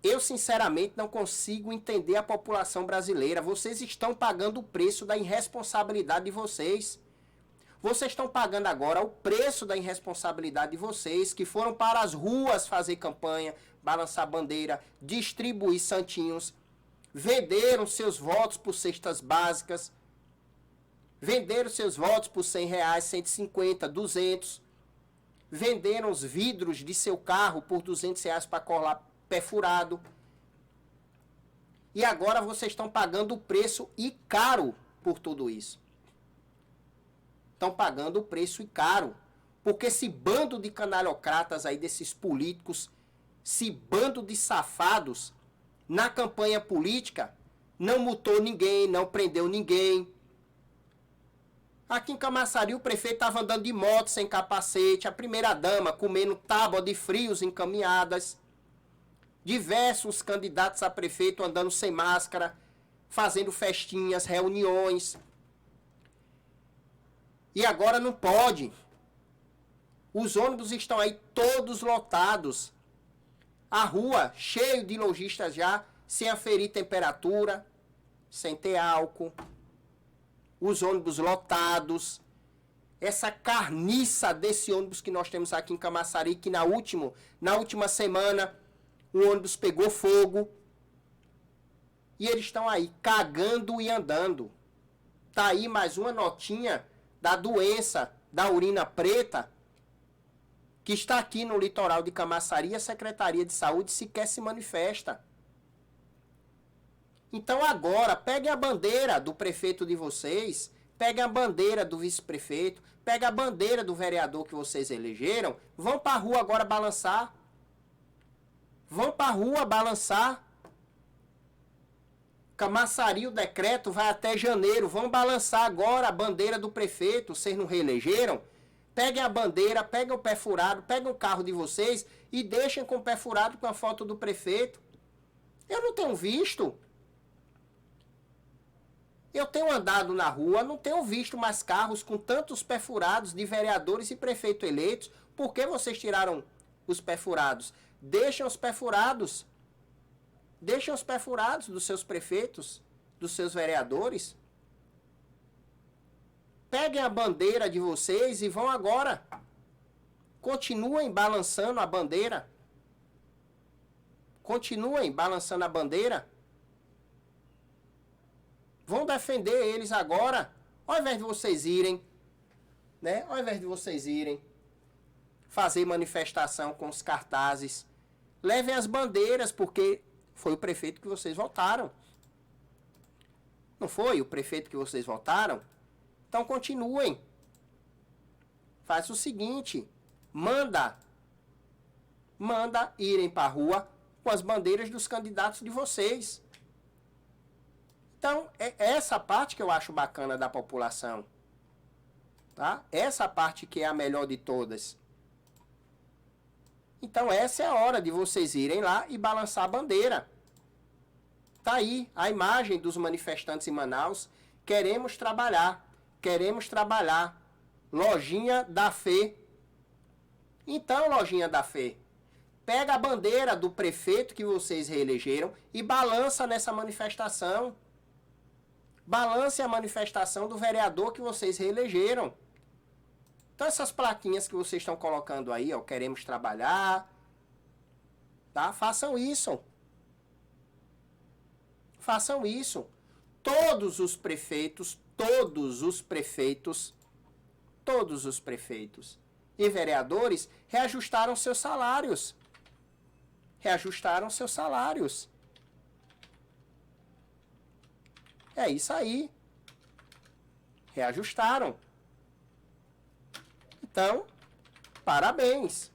Eu, sinceramente, não consigo entender a população brasileira. Vocês estão pagando o preço da irresponsabilidade de vocês. Vocês estão pagando agora o preço da irresponsabilidade de vocês, que foram para as ruas fazer campanha, balançar bandeira, distribuir santinhos, venderam seus votos por cestas básicas, venderam seus votos por R$100, 150, 200, venderam os vidros de seu carro por R$200 para colar pé furado. E agora vocês estão pagando o preço e caro por tudo isso. Estão pagando o preço e caro. Porque esse bando de canalhocratas aí, desses políticos, esse bando de safados, na campanha política, não multou ninguém, não prendeu ninguém. Aqui em Camaçari, o prefeito estava andando de moto sem capacete, a primeira-dama comendo tábua de frios encaminhadas. Diversos candidatos a prefeito andando sem máscara, fazendo festinhas, reuniões. E agora não pode. Os ônibus estão aí todos lotados. A rua cheia de lojistas já, sem aferir temperatura, sem ter álcool. Os ônibus lotados. Essa carniça desse ônibus que nós temos aqui em Camaçari, que na última semana o ônibus pegou fogo. E eles estão aí cagando e andando. Tá aí mais uma notinha da doença da urina preta, que está aqui no litoral de Camaçari. A Secretaria de Saúde sequer se manifesta. Então agora, peguem a bandeira do prefeito de vocês, peguem a bandeira do vice-prefeito, peguem a bandeira do vereador que vocês elegeram, vão para a rua agora balançar. Vão para a rua balançar. Camaçaria o decreto, vai até janeiro. Vão balançar agora a bandeira do prefeito. Vocês não reelegeram? Peguem a bandeira, peguem o pé furado, peguem o carro de vocês e deixem com o pé furado com a foto do prefeito. Eu não tenho visto. Eu tenho andado na rua, não tenho visto mais carros com tantos pé furados de vereadores e prefeito eleitos. Por que vocês tiraram os pé furados? Deixem os pé furados. Deixem os pé furados dos seus prefeitos, dos seus vereadores. Peguem a bandeira de vocês e vão agora. Continuem balançando a bandeira. Continuem balançando a bandeira. Vão defender eles agora. Ao invés de vocês irem, né? Ao invés de vocês irem fazer manifestação com os cartazes, levem as bandeiras, porque foi o prefeito que vocês votaram. Não foi o prefeito que vocês votaram? Então continuem. Faz o seguinte, manda irem para a rua com as bandeiras dos candidatos de vocês. Então, é essa parte que eu acho bacana da população. Tá? Essa parte que é a melhor de todas. Então, essa é a hora de vocês irem lá e balançar a bandeira. Tá aí a imagem dos manifestantes em Manaus. Queremos trabalhar. Queremos trabalhar. Lojinha da Fé. Então, Lojinha da Fé, pega a bandeira do prefeito que vocês reelegeram e balança nessa manifestação. Balance a manifestação do vereador que vocês reelegeram. Então, essas plaquinhas que vocês estão colocando aí, ó, queremos trabalhar, tá? Façam isso. Façam isso. Todos os prefeitos e vereadores reajustaram seus salários. Reajustaram seus salários. É isso aí. Reajustaram. Então, parabéns.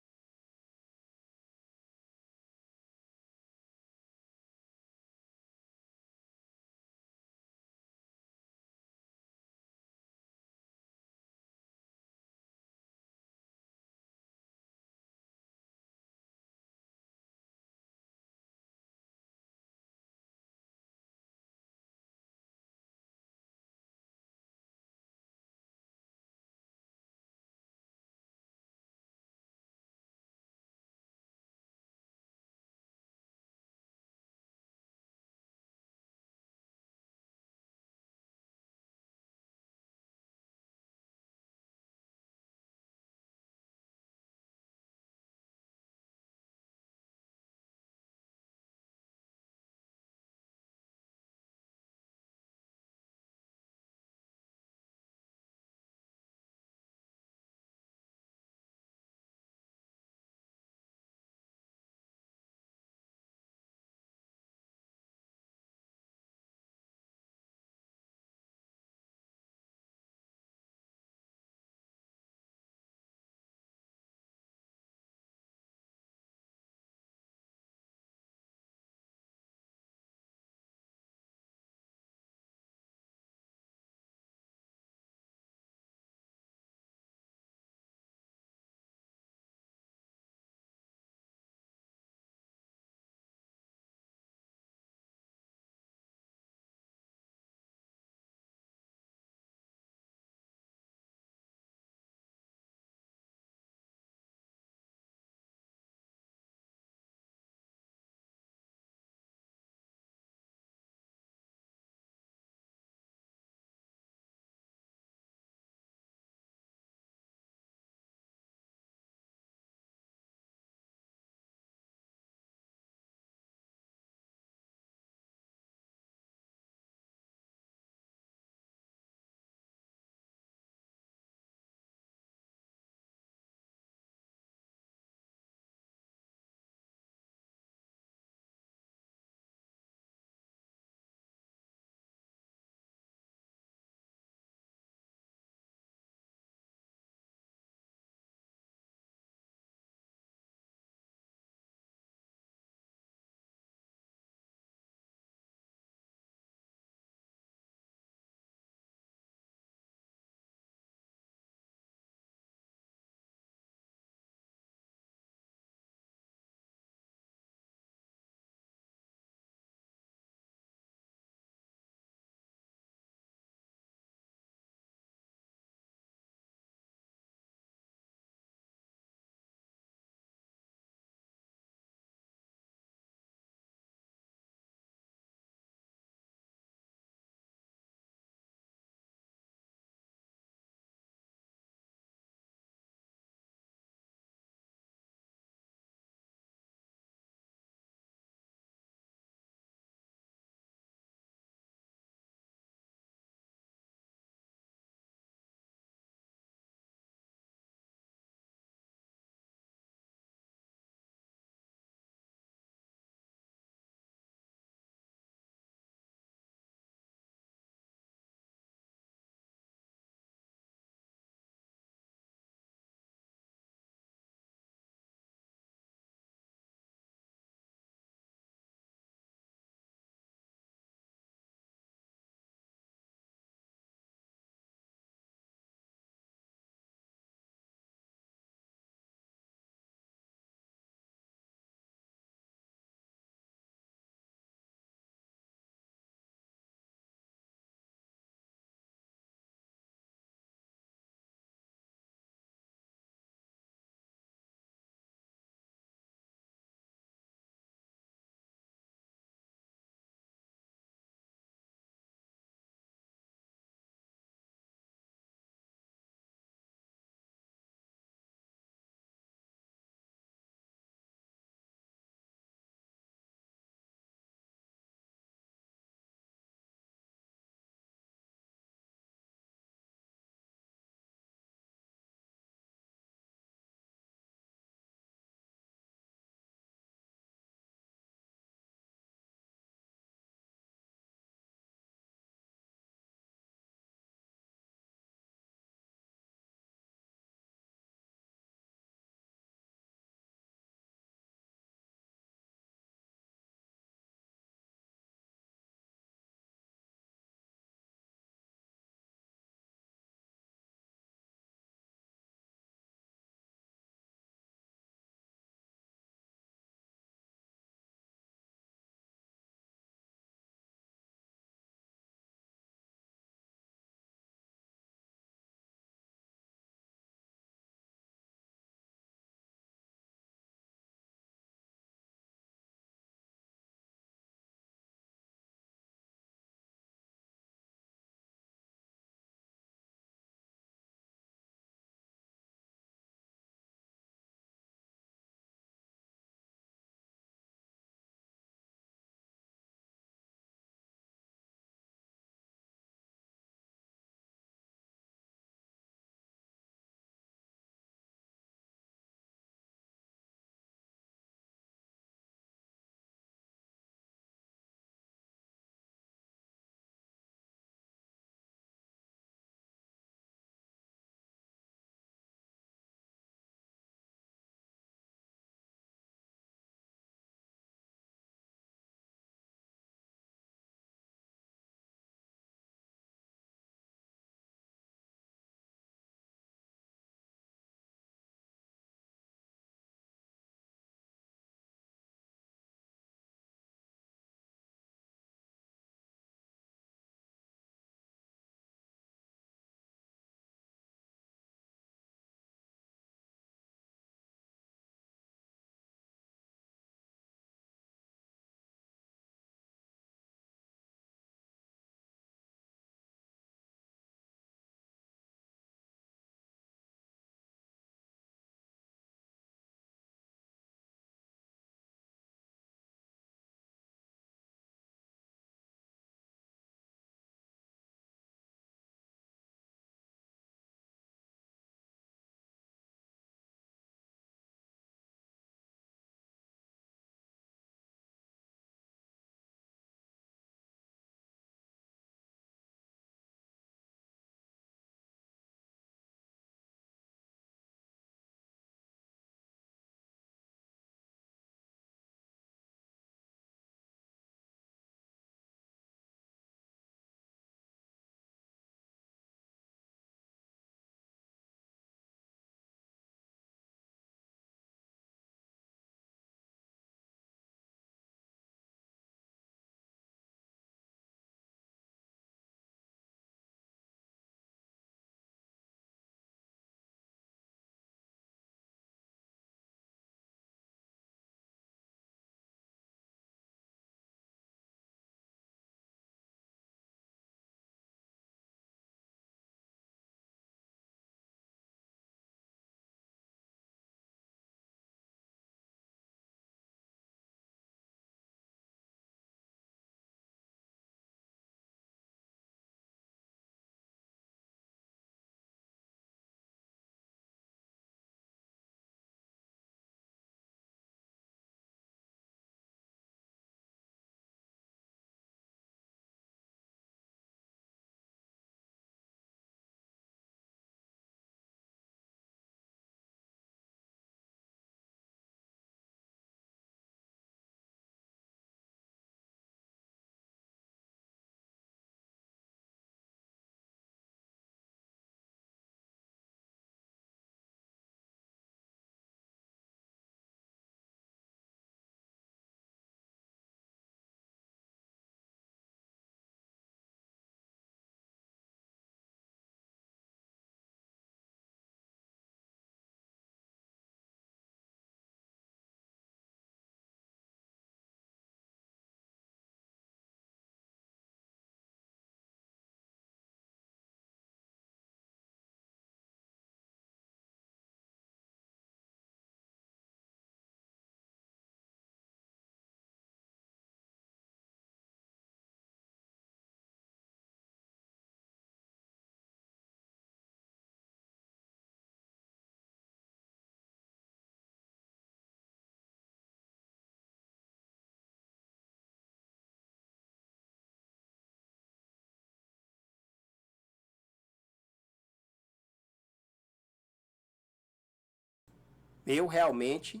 Eu realmente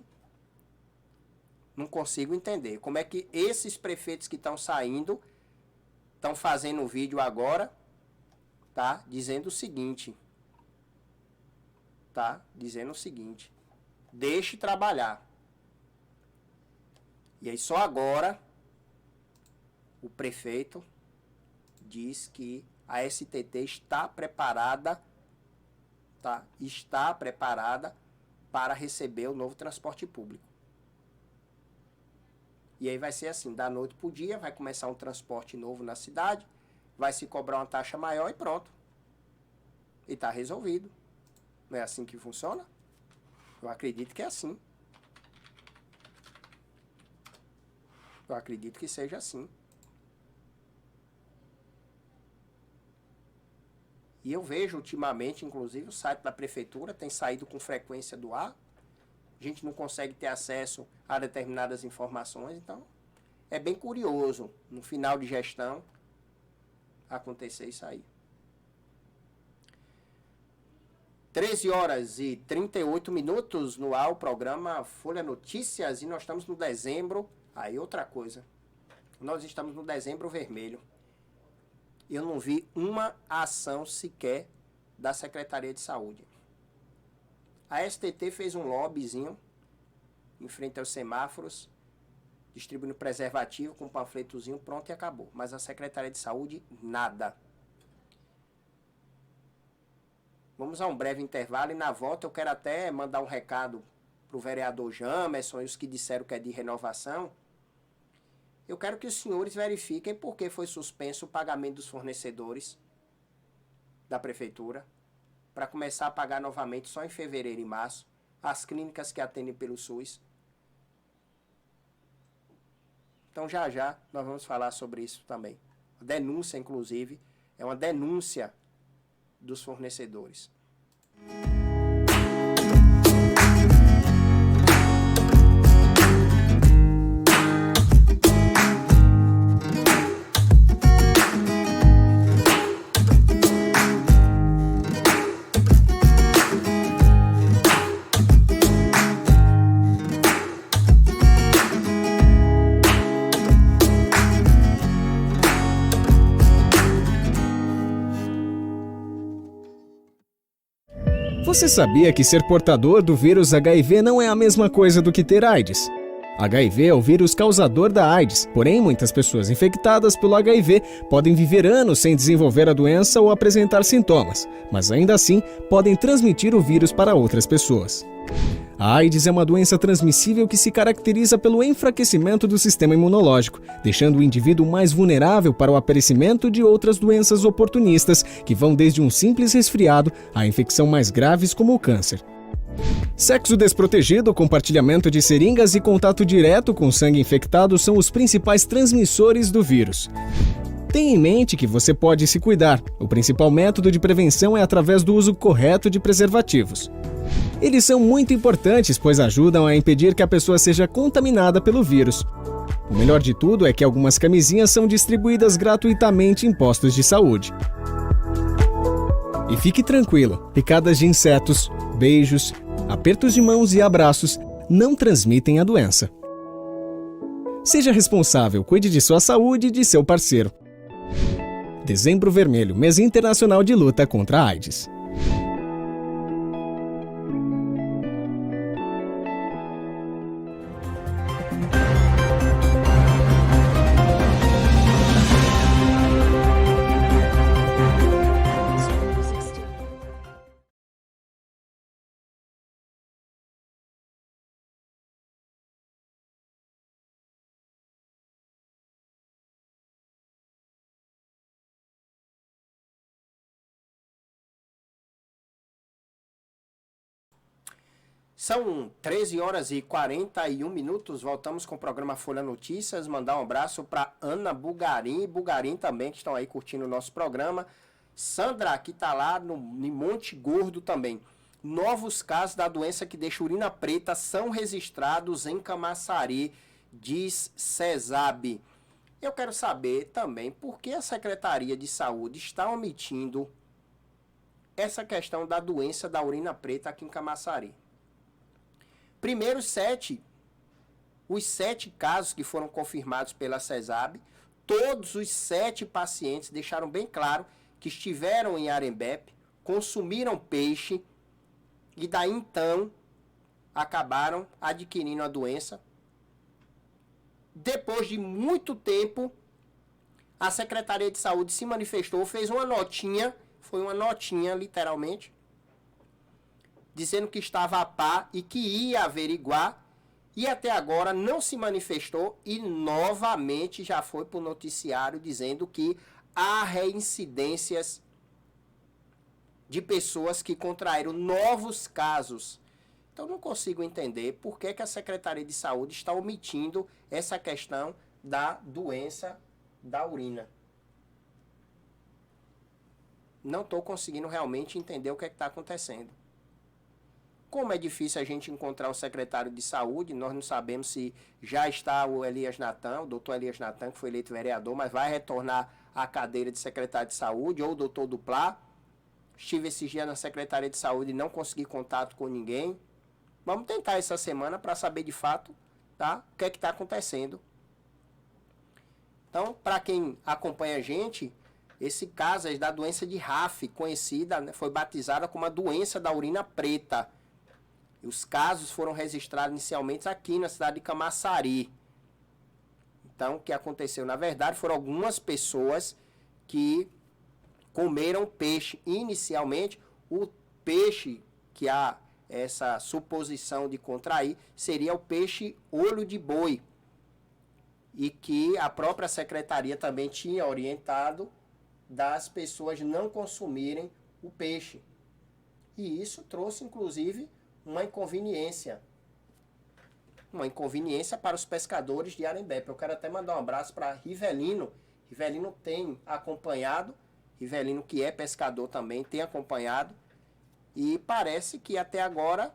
não consigo entender como é que esses prefeitos que estão saindo estão fazendo um vídeo agora, tá? Dizendo o seguinte, deixe trabalhar. E aí só agora o prefeito diz que a STT está preparada, tá? Está preparada para receber o novo transporte público. E aí vai ser assim, da noite para o dia, vai começar um transporte novo na cidade, vai se cobrar uma taxa maior e pronto. E está resolvido. Não é assim que funciona? Eu acredito que é assim. Eu acredito que seja assim. E eu vejo ultimamente, inclusive, o site da prefeitura tem saído com frequência do ar. A gente não consegue ter acesso a determinadas informações, então é bem curioso, no final de gestão, acontecer isso aí. 13 horas e 38 minutos no ar, o programa Folha Notícias, e nós estamos no dezembro. Aí outra coisa, nós estamos no dezembro vermelho. Eu não vi uma ação sequer da Secretaria de Saúde. A STT fez um lobbyzinho em frente aos semáforos, distribuindo preservativo com um panfletozinho, pronto e acabou. Mas a Secretaria de Saúde, nada. Vamos a um breve intervalo e na volta eu quero até mandar um recado para o vereador Jamerson e os que disseram que é de renovação. Eu quero que os senhores verifiquem por que foi suspenso o pagamento dos fornecedores da prefeitura, para começar a pagar novamente só em fevereiro e março, as clínicas que atendem pelo SUS. Então já já nós vamos falar sobre isso também. A denúncia, inclusive, é uma denúncia dos fornecedores. Você sabia que ser portador do vírus HIV não é a mesma coisa do que ter AIDS? HIV é o vírus causador da AIDS, porém muitas pessoas infectadas pelo HIV podem viver anos sem desenvolver a doença ou apresentar sintomas, mas ainda assim podem transmitir o vírus para outras pessoas. A AIDS é uma doença transmissível que se caracteriza pelo enfraquecimento do sistema imunológico, deixando o indivíduo mais vulnerável para o aparecimento de outras doenças oportunistas, que vão desde um simples resfriado a infecção mais graves como o câncer. Sexo desprotegido, compartilhamento de seringas e contato direto com sangue infectado são os principais transmissores do vírus. Tenha em mente que você pode se cuidar. O principal método de prevenção é através do uso correto de preservativos. Eles são muito importantes, pois ajudam a impedir que a pessoa seja contaminada pelo vírus. O melhor de tudo é que algumas camisinhas são distribuídas gratuitamente em postos de saúde. E fique tranquilo, picadas de insetos, beijos, apertos de mãos e abraços não transmitem a doença. Seja responsável, cuide de sua saúde e de seu parceiro. Dezembro Vermelho, mês internacional de luta contra a AIDS. São 13 horas e 41 minutos, voltamos com o programa Folha Notícias, mandar um abraço para Ana Bugarim e Bugarim também, que estão aí curtindo o nosso programa. Sandra, que está lá no Monte Gordo também. Novos casos da doença que deixa urina preta são registrados em Camaçari, diz CESAB. Eu quero saber também por que a Secretaria de Saúde está omitindo essa questão da doença da urina preta aqui em Camaçari. Primeiro os 7 casos que foram confirmados pela CESAB, todos os 7 pacientes deixaram bem claro que estiveram em Arembepe, consumiram peixe e daí então acabaram adquirindo a doença. Depois de muito tempo, a Secretaria de Saúde se manifestou, fez uma notinha, foi uma notinha literalmente, dizendo que estava a par e que ia averiguar, e até agora não se manifestou e novamente já foi para o noticiário dizendo que há reincidências de pessoas que contraíram novos casos. Então não consigo entender por que a Secretaria de Saúde está omitindo essa questão da doença da urina. Não estou conseguindo realmente entender o que está acontecendo. Como é difícil a gente encontrar o secretário de saúde, nós não sabemos se já está o Elias Natan, o doutor Elias Natan, que foi eleito vereador, mas vai retornar à cadeira de secretário de saúde, ou o doutor Duplá. Estive esses dias na Secretaria de Saúde e não consegui contato com ninguém. Vamos tentar essa semana para saber de fato, tá, o que é que está acontecendo. Então, para quem acompanha a gente, esse caso é da doença de RAF, conhecida, né, foi batizada como a doença da urina preta. E os casos foram registrados inicialmente aqui na cidade de Camaçari. Então, o que aconteceu? Na verdade, foram algumas pessoas que comeram peixe. Inicialmente, o peixe que há essa suposição de contrair seria o peixe olho de boi. E que a própria secretaria também tinha orientado das pessoas não consumirem o peixe. E isso trouxe, inclusive, uma inconveniência para os pescadores de Arembepe. Eu quero até mandar um abraço para Rivelino. Rivelino tem acompanhado, Rivelino que é pescador também, tem acompanhado, e parece que até agora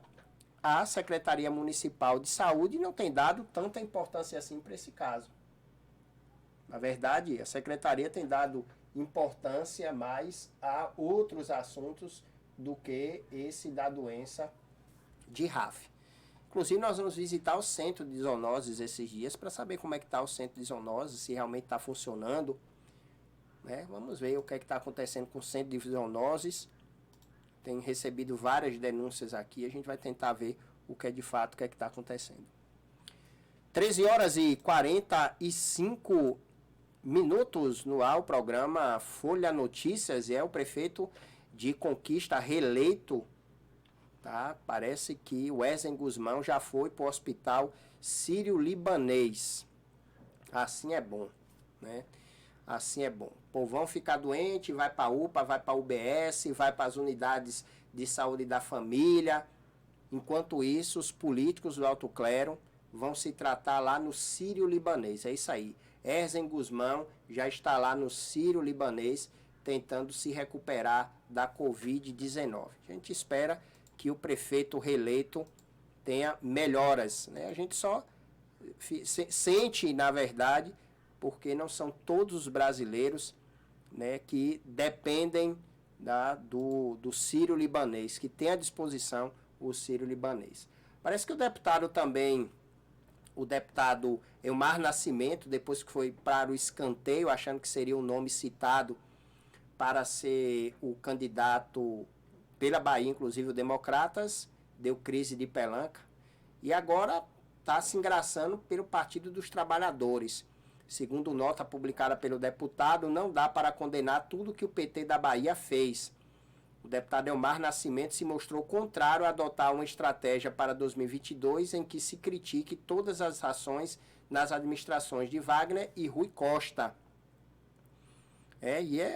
a Secretaria Municipal de Saúde não tem dado tanta importância assim para esse caso. Na verdade, a Secretaria tem dado importância mais a outros assuntos do que esse da doença de RAF. Inclusive, nós vamos visitar o centro de zoonoses esses dias para saber como é que está o centro de zoonoses, se realmente está funcionando. Né? Vamos ver o que é que está acontecendo com o centro de zoonoses. Tem recebido várias denúncias aqui, a gente vai tentar ver o que é de fato, o que é que está acontecendo. 13h45 no ar, o programa Folha Notícias, e é o prefeito de Conquista reeleito. Tá? Parece que o Wesley Guzmão já foi para o hospital sírio-libanês. Assim é bom, né? Assim é bom. O povão fica doente, vai para a UPA, vai para a UBS, vai para as unidades de saúde da família. Enquanto isso, os políticos do alto clero vão se tratar lá no sírio-libanês. É isso aí. Wesley Guzmão já está lá no sírio-libanês tentando se recuperar da Covid-19. A gente espera que o prefeito reeleito tenha melhoras, né? A gente só sente, na verdade, porque não são todos os brasileiros, né, que dependem do sírio-libanês, que tem à disposição o sírio-libanês. Parece que o deputado Elmar Nascimento, depois que foi para o escanteio, achando que seria o nome citado para ser o candidato pela Bahia, inclusive o Democratas, deu crise de pelanca, e agora está se engraçando pelo Partido dos Trabalhadores. Segundo nota publicada pelo deputado, não dá para condenar tudo que o PT da Bahia fez. O deputado Elmar Nascimento se mostrou contrário a adotar uma estratégia para 2022 em que se critique todas as ações nas administrações de Wagner e Rui Costa.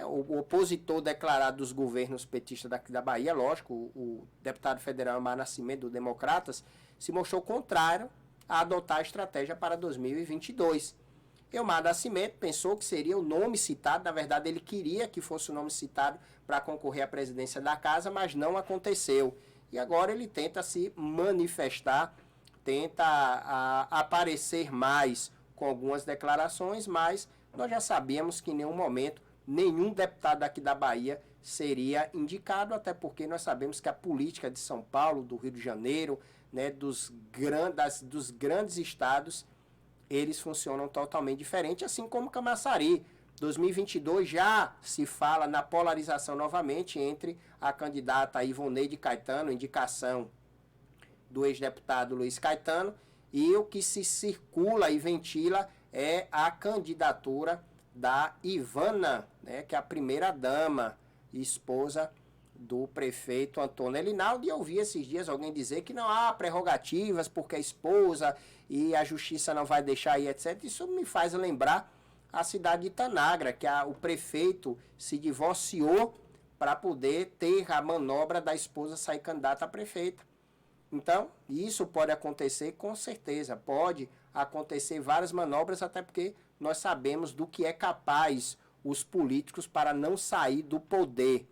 O opositor declarado dos governos petistas daqui da Bahia, lógico, o deputado federal Elmar Nascimento, do Democratas, se mostrou contrário a adotar a estratégia para 2022. Elmar Nascimento pensou que seria o nome citado, na verdade ele queria que fosse o nome citado para concorrer à presidência da casa, mas não aconteceu. E agora ele tenta se manifestar, tenta aparecer mais com algumas declarações, mas nós já sabíamos que em nenhum momento nenhum deputado aqui da Bahia seria indicado, até porque nós sabemos que a política de São Paulo, do Rio de Janeiro, né, dos grandes estados, eles funcionam totalmente diferente, assim como Camaçari. 2022 já se fala na polarização novamente entre a candidata Ivoneide Caetano, indicação do ex-deputado Luiz Caetano, e o que se circula e ventila é a candidatura da Ivana, né, que é a primeira-dama e esposa do prefeito Antônio Elinaldo. E eu vi esses dias alguém dizer que não há prerrogativas porque é esposa e a justiça não vai deixar aí, etc. Isso me faz lembrar a cidade de Itanagra, que o prefeito se divorciou para poder ter a manobra da esposa sair candidata a prefeita. Então, isso pode acontecer com certeza, pode acontecer várias manobras, até porque nós sabemos do que é capaz os políticos para não sair do poder.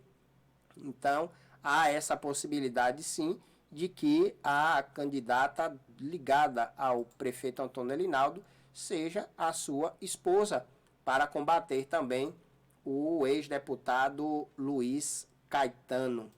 Então, há essa possibilidade sim de que a candidata ligada ao prefeito Antônio Elinaldo seja a sua esposa, para combater também o ex-deputado Luiz Caetano.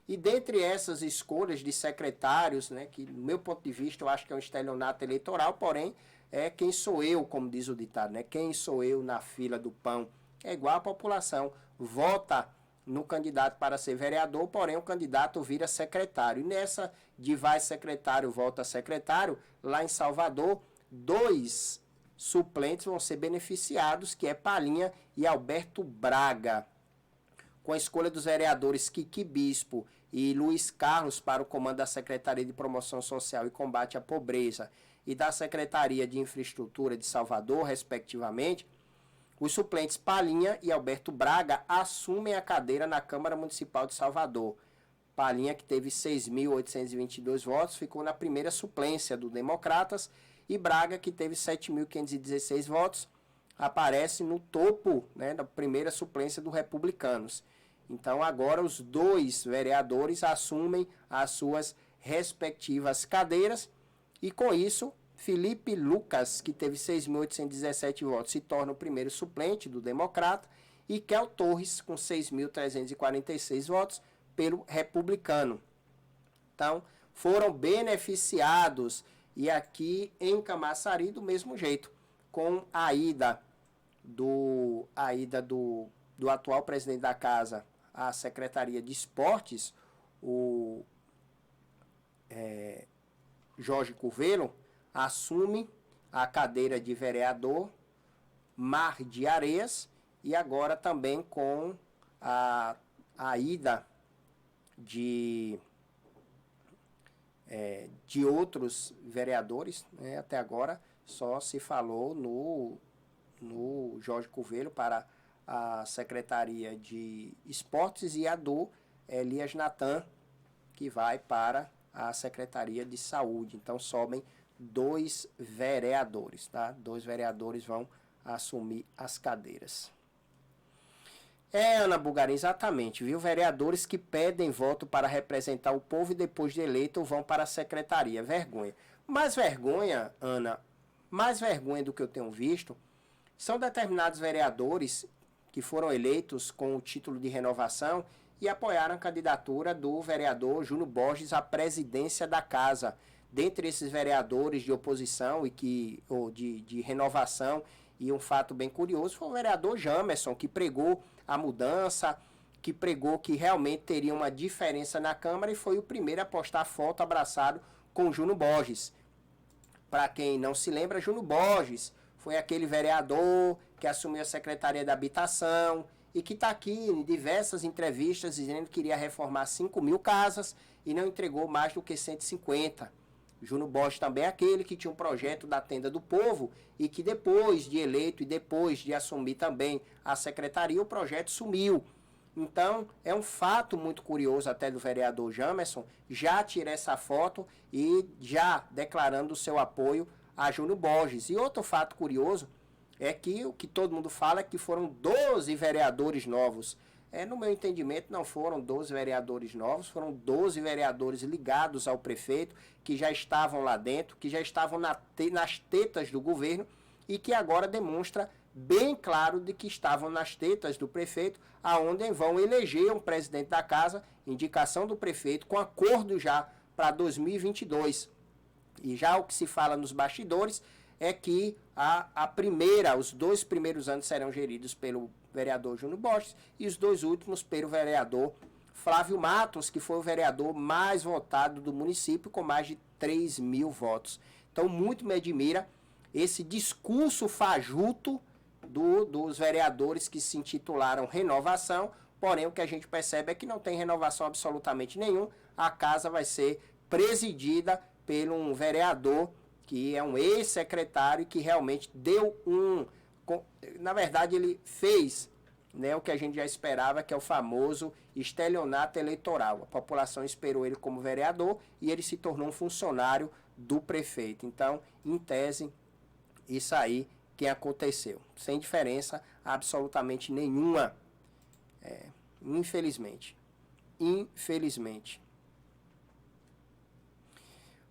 E dentre essas escolhas de secretários, né, que do meu ponto de vista eu acho que é um estelionato eleitoral, porém é quem sou eu, como diz o ditado, né? Quem sou eu na fila do pão? É igual a população, vota no candidato para ser vereador, porém o candidato vira secretário. E nessa de vai secretário, volta secretário, lá em Salvador, 2 suplentes vão ser beneficiados, que é Palhinha e Alberto Braga. Com a escolha dos vereadores Kiki Bispo e Luiz Carlos para o comando da Secretaria de Promoção Social e Combate à Pobreza e da Secretaria de Infraestrutura de Salvador, respectivamente, os suplentes Palhinha e Alberto Braga assumem a cadeira na Câmara Municipal de Salvador. Palhinha, que teve 6.822 votos, ficou na primeira suplência do Democratas, e Braga, que teve 7.516 votos, aparece no topo, né, da primeira suplência do Republicanos. Então agora os 2 vereadores assumem as suas respectivas cadeiras, e com isso Felipe Lucas, que teve 6.817 votos, se torna o primeiro suplente do Democrata, e Kel Torres, com 6.346 votos, pelo Republicano. Então, foram beneficiados, e aqui em Camaçari, do mesmo jeito, com a ida do atual presidente da casa à Secretaria de Esportes, o Jorge Curvelo, assume a cadeira de vereador Mar de Areias, e agora também com a ida de outros vereadores, né? Até agora só se falou no Jorge Curvelo para a Secretaria de Esportes, e a do Elias Natan, que vai para a Secretaria de Saúde. Então sobem 2 vereadores, tá? 2 vereadores vão assumir as cadeiras. Ana Bugarim, exatamente, viu? Vereadores que pedem voto para representar o povo e depois de eleito vão para a secretaria. Vergonha. Mais vergonha, Ana, mais vergonha do que eu tenho visto, são determinados vereadores que foram eleitos com o título de renovação e apoiaram a candidatura do vereador Júnior Borges à presidência da casa. Dentre esses vereadores de oposição ou de renovação, e um fato bem curioso, foi o vereador Jamerson, que pregou a mudança, que pregou que realmente teria uma diferença na Câmara, e foi o primeiro a postar foto abraçado com Júnior Borges. Para quem não se lembra, Júnior Borges foi aquele vereador que assumiu a Secretaria da Habitação e que está aqui em diversas entrevistas dizendo que iria reformar 5.000 casas e não entregou mais do que 150. Júnior Borges também é aquele que tinha um projeto da Tenda do Povo e que depois de eleito e depois de assumir também a secretaria, o projeto sumiu. Então, é um fato muito curioso até do vereador Jamerson já tirar essa foto e já declarando o seu apoio a Júnior Borges. E outro fato curioso é que o que todo mundo fala é que foram 12 vereadores novos. No meu entendimento, não foram 12 vereadores novos, foram 12 vereadores ligados ao prefeito, que já estavam lá dentro, que já estavam nas tetas do governo e que agora demonstra bem claro de que estavam nas tetas do prefeito, aonde vão eleger um presidente da casa, indicação do prefeito, com acordo já para 2022. E já o que se fala nos bastidores é que os 2 primeiros anos serão geridos pelo vereador Júnior Borges e os 2 últimos pelo vereador Flávio Matos, que foi o vereador mais votado do município, com mais de 3.000 votos. Então, muito me admira esse discurso fajuto dos vereadores que se intitularam Renovação, porém o que a gente percebe é que não tem renovação absolutamente nenhum. A casa vai ser presidida por um vereador que é um ex-secretário que realmente deu na verdade ele fez, né, o que a gente já esperava, que é o famoso estelionato eleitoral. A população esperou ele como vereador e ele se tornou um funcionário do prefeito. Então, em tese, isso aí que aconteceu, sem diferença absolutamente nenhuma, infelizmente.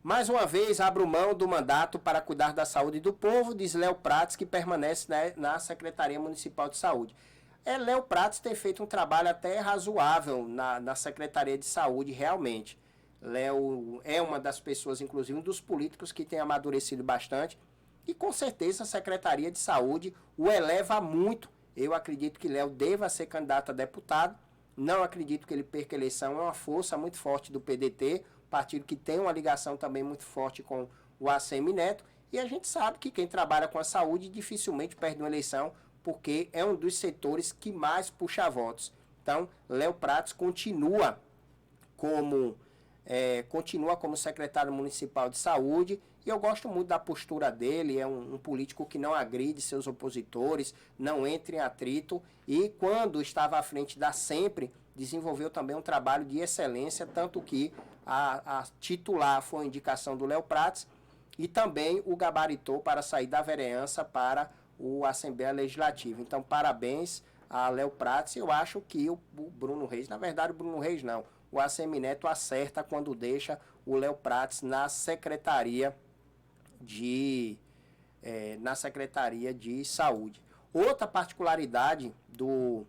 Mais uma vez, abro mão do mandato para cuidar da saúde do povo, diz Léo Prates, que permanece, né, na Secretaria Municipal de Saúde. Léo Prates tem feito um trabalho até razoável na Secretaria de Saúde, realmente. Léo é uma das pessoas, inclusive um dos políticos que tem amadurecido bastante, e com certeza a Secretaria de Saúde o eleva muito. Eu acredito que Léo deva ser candidato a deputado, não acredito que ele perca a eleição, é uma força muito forte do PDT, partido que tem uma ligação também muito forte com o ACM Neto, e a gente sabe que quem trabalha com a saúde dificilmente perde uma eleição, porque é um dos setores que mais puxa votos. Então, Léo Prates continua como secretário municipal de saúde, e eu gosto muito da postura dele. É um político que não agride seus opositores, não entra em atrito, e quando estava à frente da Sempre, desenvolveu também um trabalho de excelência, tanto que a titular foi a indicação do Léo Prates, e também o gabaritou para sair da vereança para o Assembleia Legislativa. Então, parabéns a Léo Prates. Eu acho que o Bruno Reis, na verdade o Bruno Reis não, o ACM Neto acerta quando deixa o Léo Prates na Secretaria de Saúde. Outra particularidade do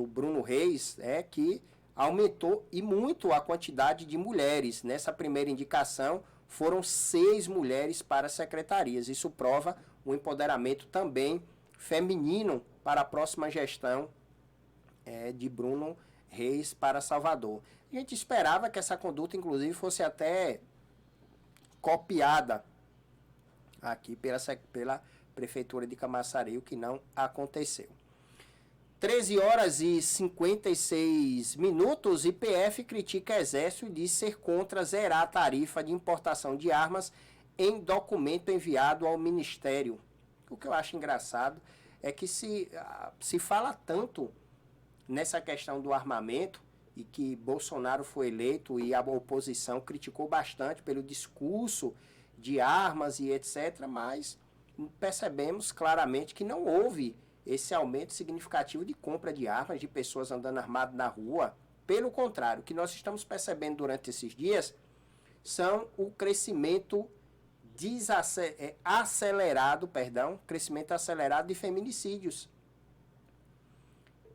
Bruno Reis é que aumentou e muito a quantidade de mulheres. Nessa primeira indicação foram 6 mulheres para secretarias. Isso prova o empoderamento também feminino para a próxima gestão de Bruno Reis para Salvador. A gente esperava que essa conduta, inclusive, fosse até copiada aqui pela Prefeitura de Camaçari, o que não aconteceu. 13h56, IPF critica Exército e diz ser contra zerar a tarifa de importação de armas em documento enviado ao Ministério. O que eu acho engraçado é que se fala tanto nessa questão do armamento, e que Bolsonaro foi eleito e a oposição criticou bastante pelo discurso de armas e etc., mas percebemos claramente que não houve esse aumento significativo de compra de armas, de pessoas andando armadas na rua. Pelo contrário, o que nós estamos percebendo durante esses dias são o crescimento crescimento acelerado de feminicídios.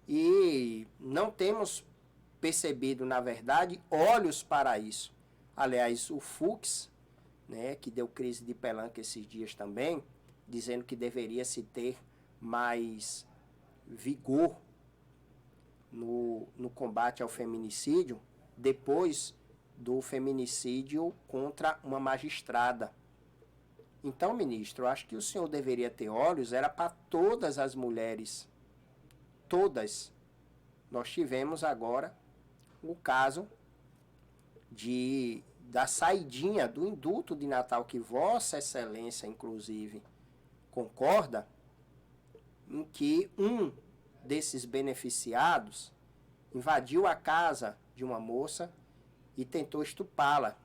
E não temos percebido, na verdade, olhos para isso. Aliás, o Fux, né, que deu crise de pelanca esses dias também, dizendo que deveria se ter mais vigor no combate ao feminicídio, depois do feminicídio contra uma magistrada. Então, ministro, eu acho que o senhor deveria ter olhos, era para todas as mulheres. Todas. Nós tivemos agora o caso da saidinha do indulto de Natal, que Vossa Excelência, inclusive, concorda, em que um desses beneficiados invadiu a casa de uma moça e tentou estuprá-la.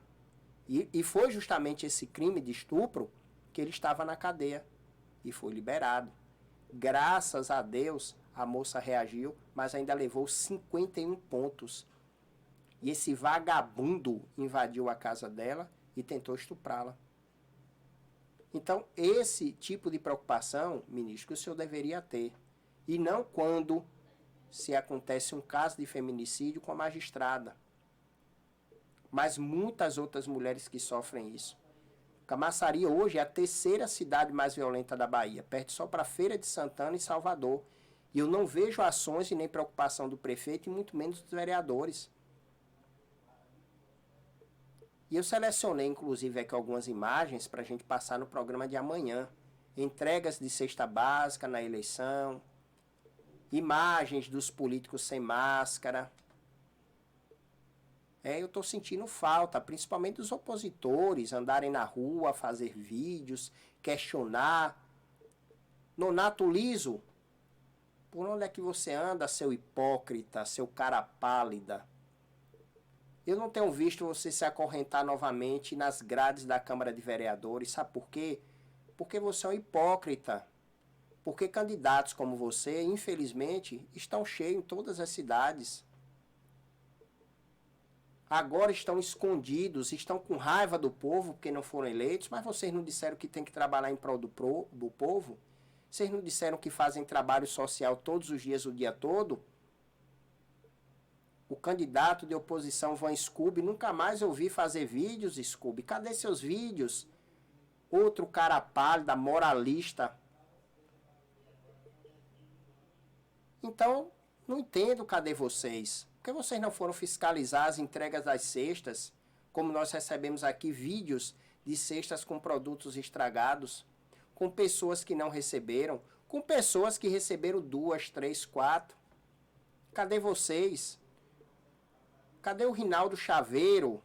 E foi justamente esse crime de estupro que ele estava na cadeia e foi liberado. Graças a Deus, a moça reagiu, mas ainda levou 51 pontos. E esse vagabundo invadiu a casa dela e tentou estuprá-la. Então, esse tipo de preocupação, ministro, que o senhor deveria ter. E não quando se acontece um caso de feminicídio com a magistrada. Mas muitas outras mulheres que sofrem isso. Camaçari hoje é a terceira cidade mais violenta da Bahia, perde só para Feira de Santana e Salvador. E eu não vejo ações e nem preocupação do prefeito e muito menos dos vereadores. E eu selecionei, inclusive, aqui algumas imagens para a gente passar no programa de amanhã. Entregas de cesta básica na eleição, imagens dos políticos sem máscara. Eu estou sentindo falta, principalmente dos opositores, andarem na rua, fazer vídeos, questionar. Nonato Liso, por onde é que você anda, seu hipócrita, seu cara pálida? Eu não tenho visto você se acorrentar novamente nas grades da Câmara de Vereadores. Sabe por quê? Porque você é um hipócrita. Porque candidatos como você, infelizmente, estão cheios em todas as cidades. Agora estão escondidos, estão com raiva do povo porque não foram eleitos, mas vocês não disseram que tem que trabalhar em prol do povo? Vocês não disseram que fazem trabalho social todos os dias, o dia todo? O candidato de oposição, Van Scooby, nunca mais ouvi fazer vídeos, Scooby. Cadê seus vídeos? Outro cara pálido, moralista. Então, não entendo cadê vocês. Por que vocês não foram fiscalizar as entregas das cestas, como nós recebemos aqui vídeos de cestas com produtos estragados, com pessoas que não receberam, com pessoas que receberam 2, 3, 4? Cadê vocês? Cadê o Rinaldo Chaveiro,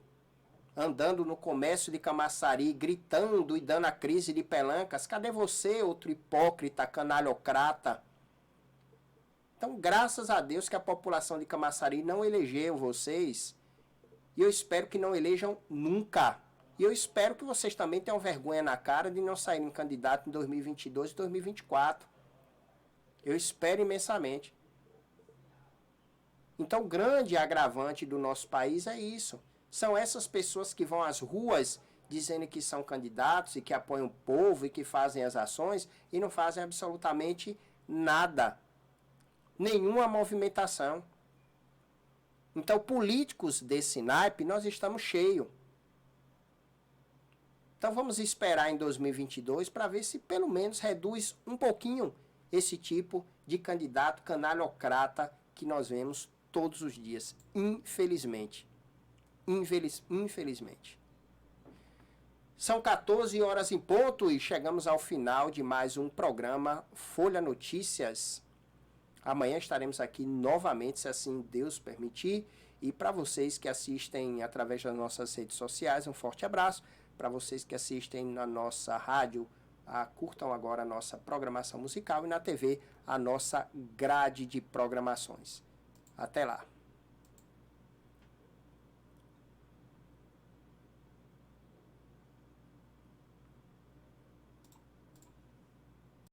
andando no comércio de Camaçari, gritando e dando a crise de pelancas? Cadê você, outro hipócrita, canalhocrata? Então, graças a Deus que a população de Camaçari não elegeu vocês, e eu espero que não elejam nunca. E eu espero que vocês também tenham vergonha na cara de não saírem candidato em 2022 e 2024. Eu espero imensamente. Então, o grande agravante do nosso país é isso. São essas pessoas que vão às ruas dizendo que são candidatos e que apoiam o povo e que fazem as ações e não fazem absolutamente nada. Nenhuma movimentação. Então, políticos desse naipe, nós estamos cheios. Então, vamos esperar em 2022 para ver se pelo menos reduz um pouquinho esse tipo de candidato canalhocrata que nós vemos todos os dias, infelizmente. Infelizmente. São 14 horas em ponto e chegamos ao final de mais um programa Folha Notícias. Amanhã estaremos aqui novamente, se assim Deus permitir. E para vocês que assistem através das nossas redes sociais, um forte abraço. Para vocês que assistem na nossa rádio, curtam agora a nossa programação musical e na TV a nossa grade de programações. Até lá.